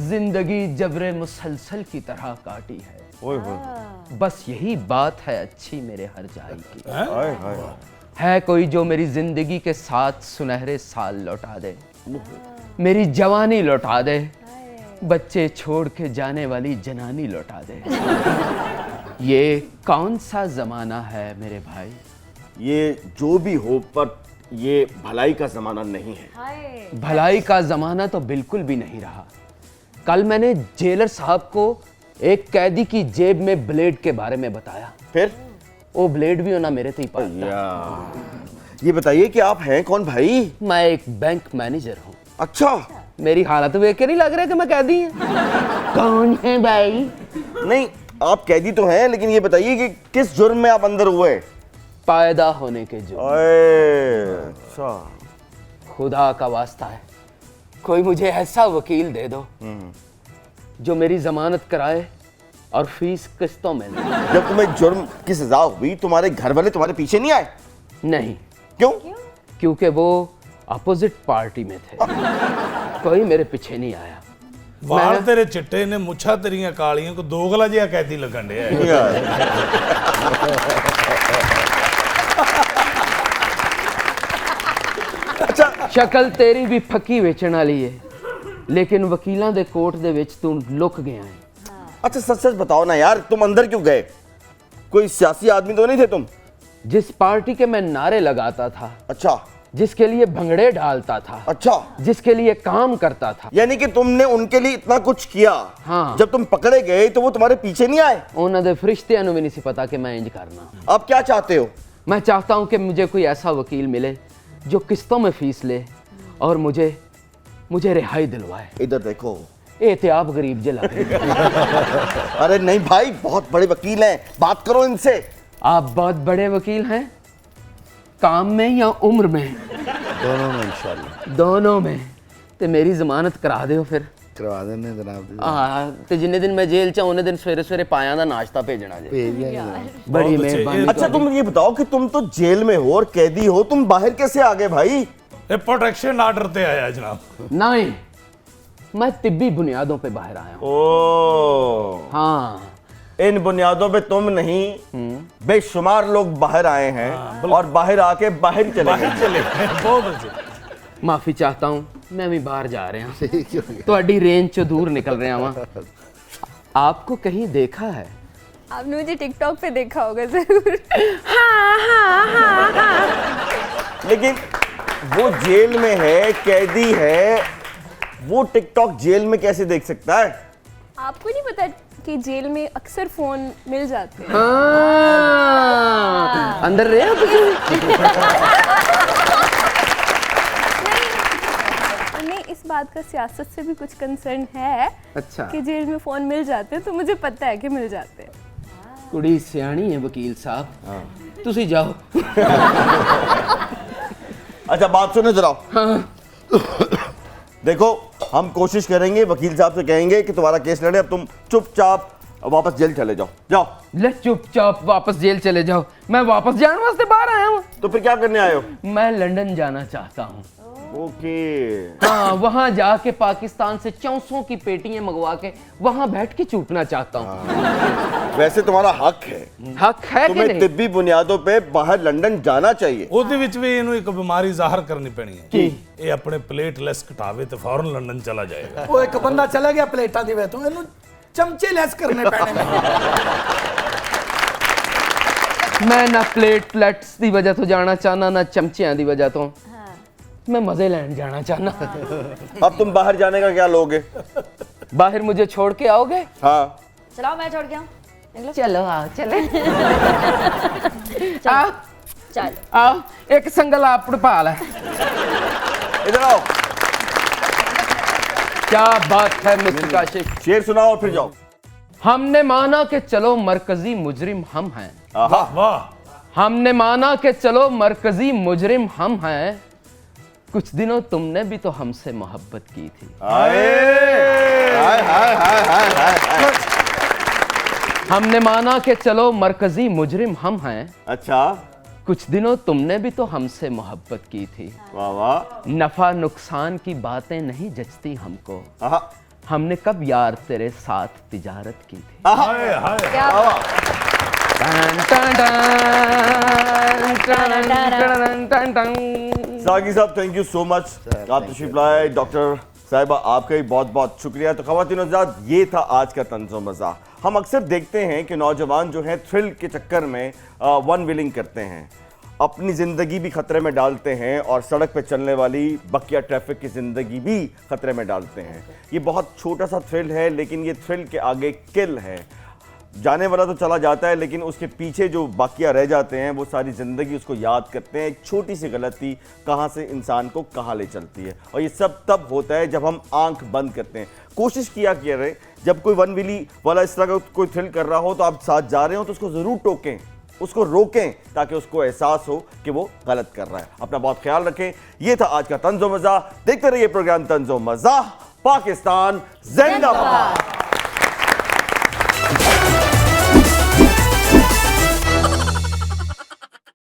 Speaker 3: जिंदगी जबरे मुसलसल की तरह काटी है,
Speaker 1: ओए होए,
Speaker 3: बस यही बात है अच्छी मेरे हर जाई की।
Speaker 1: हाय हाय,
Speaker 3: है कोई जो मेरी जिंदगी के साथ सुनहरे साल लौटा दे, मेरी जवानी लौटा दे, बच्चे छोड़ के जाने वाली जनानी लौटा दे। ये कौन सा जमाना है मेरे भाई?
Speaker 1: ये जो भी हो, पर ये भलाई का जमाना नहीं है।
Speaker 3: भलाई का जमाना तो बिल्कुल भी नहीं रहा। कल मैंने जेलर साहब को एक कैदी की जेब में ब्लेड के बारे में बताया,
Speaker 1: फिर
Speaker 3: वो ब्लेड भी होना मेरे से ही पाता।
Speaker 1: या ये बताइए कि आप हैं कौन भाई?
Speaker 3: मैं एक बैंक मैनेजर हूँ।
Speaker 1: अच्छा,
Speaker 3: मेरी हालत देख के नहीं लग रहा कि मैं कैदी हूँ। कौन है भाई?
Speaker 1: नहीं आप कैदी तो हैं, लेकिन ये बताइए कि किस जुर्म में आप अंदर हुए?
Speaker 3: पैदा होने के जुर्म।
Speaker 1: अच्छा,
Speaker 3: खुदा का वास्ता है, कोई मुझे ऐसा वकील दे दो जो मेरी जमानत कराए और फीस किस्तों में दे।
Speaker 1: जब तुम्हें जुर्म की सजा हुई, तुम्हारे घर वाले तुम्हारे पीछे नहीं आए?
Speaker 3: नहीं।
Speaker 1: क्यों?
Speaker 3: क्योंकि वो अपोजिट पार्टी में थे। कोई मेरे पीछे नहीं आया।
Speaker 2: वाल तेरे चिट्टे ने, मुछा तेरियां कालियां को दोगला जिहा कैदी लगन डया।
Speaker 1: अच्छा,
Speaker 3: शक्ल तेरी भी फकी वेचण वाली है, लेकिन वकीलों दे कोर्ट दे विच तू लुक गया है।
Speaker 1: अच्छा सच सच बताओ ना यार, तुम अंदर क्यों गए? कोई सियासी आदमी तो नहीं थे तुम?
Speaker 3: जिस पार्टी के मैं नारे लगाता था,
Speaker 1: अच्छा
Speaker 3: जिसके लिए भंगड़े डालता था,
Speaker 1: अच्छा,
Speaker 3: जिसके लिए काम करता था,
Speaker 1: यानी कि तुमने उनके लिए इतना कुछ किया।
Speaker 3: हाँ।
Speaker 1: जब तुम पकड़े गए तो वो तुम्हारे पीछे नहीं आए?
Speaker 3: उन्होंने दे फरिश्तियां नूं भी नहीं सी पता कि मैं इंज करना।
Speaker 1: आप क्या चाहते हो?
Speaker 3: मैं चाहता हूं कि मुझे कोई ऐसा वकील मिले जो किस्तों में फीस ले और मुझे रिहाई दिलवाए।
Speaker 1: इधर देखो।
Speaker 3: ए ते आप गरीब जे लग रहे।
Speaker 1: अरे नहीं भाई, बहुत बड़े वकील हैं, बात करो इनसे।
Speaker 3: आप बहुत बड़े वकील हैं, काम में या उम्र में?
Speaker 4: दोनों में इंशाल्लाह।
Speaker 3: दोनों में। ते मेरी जमानत करा दो फिर।
Speaker 4: करवा देने जनाब।
Speaker 3: ते जिन्ने दिन मैं जेल च उन्ने दिन सवेरे सवेरे पाया दा नाश्ता भेजना जे। बड़ी
Speaker 2: बहुत अच्छे।
Speaker 3: मेहरबानी।
Speaker 1: अच्छा तुम ये बताओ कि तुम तो जेल में हो और कैदी हो, तुम बाहर कैसे आ गए भाई?
Speaker 2: ये प्रोटेक्शन ऑर्डर ते आया जनाब।
Speaker 3: नहीं, मैं तिब्बी बुनियादों पे बाहर आया हूँ।
Speaker 1: ओ,
Speaker 3: हाँ,
Speaker 1: इन बुनियादों पे तुम नहीं, बेशुमार लोग बाहर आए हैं और बाहर आके बाहर चले गए।
Speaker 2: बाहर चले गए, बहुत अच्छे।
Speaker 3: माफी चाहता हूँ, मैं भी बाहर जा रहा हूँ, थोड़ी रेंज चो दूर निकल रहा हूँ। आपको कहीं देखा है?
Speaker 6: आपने मुझे टिकटॉक पे देखा होगा जरूर।
Speaker 1: लेकिन वो जेल में है, कैदी है, वो टिकटॉक जेल में कैसे देख सकता है?
Speaker 6: आपको नहीं पता कि जेल में अक्सर फोन मिल जाते हैं?
Speaker 3: हाँ, अंदर रहे हो
Speaker 6: नहीं, इस बात का सियासत से भी कुछ कंसर्न है।
Speaker 3: अच्छा।
Speaker 6: कि जेल में फोन मिल जाते हैं, तो मुझे पता है कि मिल जाते हैं।
Speaker 3: कुड़ी सियाणी है वकील साहब, तुसी जाओ।
Speaker 1: अच्छा बात सुनो जरा। देखो, हम कोशिश करेंगे, वकील साहब से कहेंगे कि तुम्हारा केस लड़े, अब तुम चुपचाप वापस जेल चले जाओ। जाओ।
Speaker 3: ले चुपचाप वापस जेल चले जाओ। मैं वापस जाने वास्ते बाहर आया हूँ।
Speaker 1: तो फिर क्या करने आए हो?
Speaker 3: मैं लंदन जाना चाहता हूँ।
Speaker 1: ओके।
Speaker 3: हाँ, वहाँ जाके पाकिस्तान से चौसों की पेटियां मंगवा के वहाँ बैठ के चूटना चाहता हूँ।
Speaker 1: वैसे तुम्हारा हक है,
Speaker 3: हक है कि
Speaker 1: तुम्हें
Speaker 3: नहीं?
Speaker 1: तिब्बी बुनियादों पे बाहर लंदन जाना चाहिए।
Speaker 2: ਉਹਦੇ ਵਿੱਚ ਵੀ ਇਹਨੂੰ ਇੱਕ ਬਿਮਾਰੀ ਜ਼ਾਹਰ ਕਰਨੀ ਪੈਣੀ ਹੈ। ਇਹ ਆਪਣੇ ਪਲੇਟਲੈਸ ਘਟਾਵੇ ਤੇ ਫੌਰਨ ਲੰਡਨ ਚਲਾ ਜਾਏਗਾ।
Speaker 5: ਉਹ ਇੱਕ ਬੰਦਾ ਚਲਾ ਗਿਆ ਪਲੇਟਾਂ ਦੀ ਵੇਤੋਂ, ਇਹਨੂੰ ਚਮਚੇ ਲੈਸ ਕਰਨੇ ਪੈਣੇ ਨੇ।
Speaker 3: मैं ना प्लेटलेट्स की वजह तो जाना चाहना, ना चमचियां की वजह तो। मैं मजे लैन जाना चाहना।
Speaker 1: अब तुम बाहर जाने का क्या लोगे?
Speaker 3: बाहर मुझे छोड़ के आओगे?
Speaker 1: हाँ।
Speaker 7: चलाओ मैं छोड़ के आऊं। निकलो।
Speaker 3: चलो आओ, चले। आओ
Speaker 7: चल
Speaker 3: आओ, एक संगल आप पड़पाल है।
Speaker 1: इधर आओ।
Speaker 3: क्या बात है मिस्टर काशिफ।
Speaker 1: शेर सुनाओ और फिर जाओ।
Speaker 3: हमने माना कि चलो मरकजी मुजरिम हम हैं।
Speaker 1: आहा।
Speaker 2: वाह,
Speaker 3: हमने माना कि चलो मरकजी मुजरिम हम हैं। कुछ दिनों तुमने भी तो हमसे मोहब्बत की थी।
Speaker 1: हाय हाय हाय हाय हाय हाय।
Speaker 3: हमने माना कि चलो मरकजी मुजरिम हम हैं।
Speaker 1: अच्छा।
Speaker 3: कुछ दिनों तुमने भी तो हमसे मोहब्बत की थी।
Speaker 1: वाह वाह।
Speaker 3: नफा नुकसान की बातें नहीं जचती हमको।
Speaker 1: आहा।
Speaker 3: हमने कब यार तेरे साथ तिजारत की थी।
Speaker 1: आहा।
Speaker 2: हाय हाय।
Speaker 7: क्या
Speaker 1: वाह वाह। साकी साहब थैंक यू सो मच, आप तशरीफ लाए। डॉक्टर साहिबा आपका भी बहुत बहुत शुक्रिया। तो ख़वातीन हज़रात, ये था आज का तंज़ो मज़ा। हम अक्सर देखते हैं कि नौजवान जो हैं थ्रिल के चक्कर में वन विलिंग करते हैं, अपनी ज़िंदगी भी ख़तरे में डालते हैं और सड़क पे चलने वाली बकिया ट्रैफिक की ज़िंदगी भी ख़तरे में डालते हैं। ये बहुत छोटा सा थ्रिल है, लेकिन ये थ्रिल के आगे किल है। जाने वाला तो चला जाता है, लेकिन उसके पीछे जो बाकिया रह जाते हैं वो सारी ज़िंदगी उसको याद करते हैं। एक छोटी सी गलती कहाँ से इंसान को कहाँ ले चलती है, और ये सब तब होता है जब हम आंख बंद करते हैं। कोशिश किया रहे, जब कोई वन विली वाला इस तरह का कोई थ्रिल कर रहा हो तो आप साथ जा रहे हो तो उसको ज़रूर टोकें, उसको रोकें, ताकि उसको एहसास हो कि वो गलत कर रहा है। अपना बहुत ख्याल रखें। ये था आज का तंज़ो मज़ा। देखते रहिए प्रोग्राम तंज़ो मज़ा। पाकिस्तान जिंदाबाद।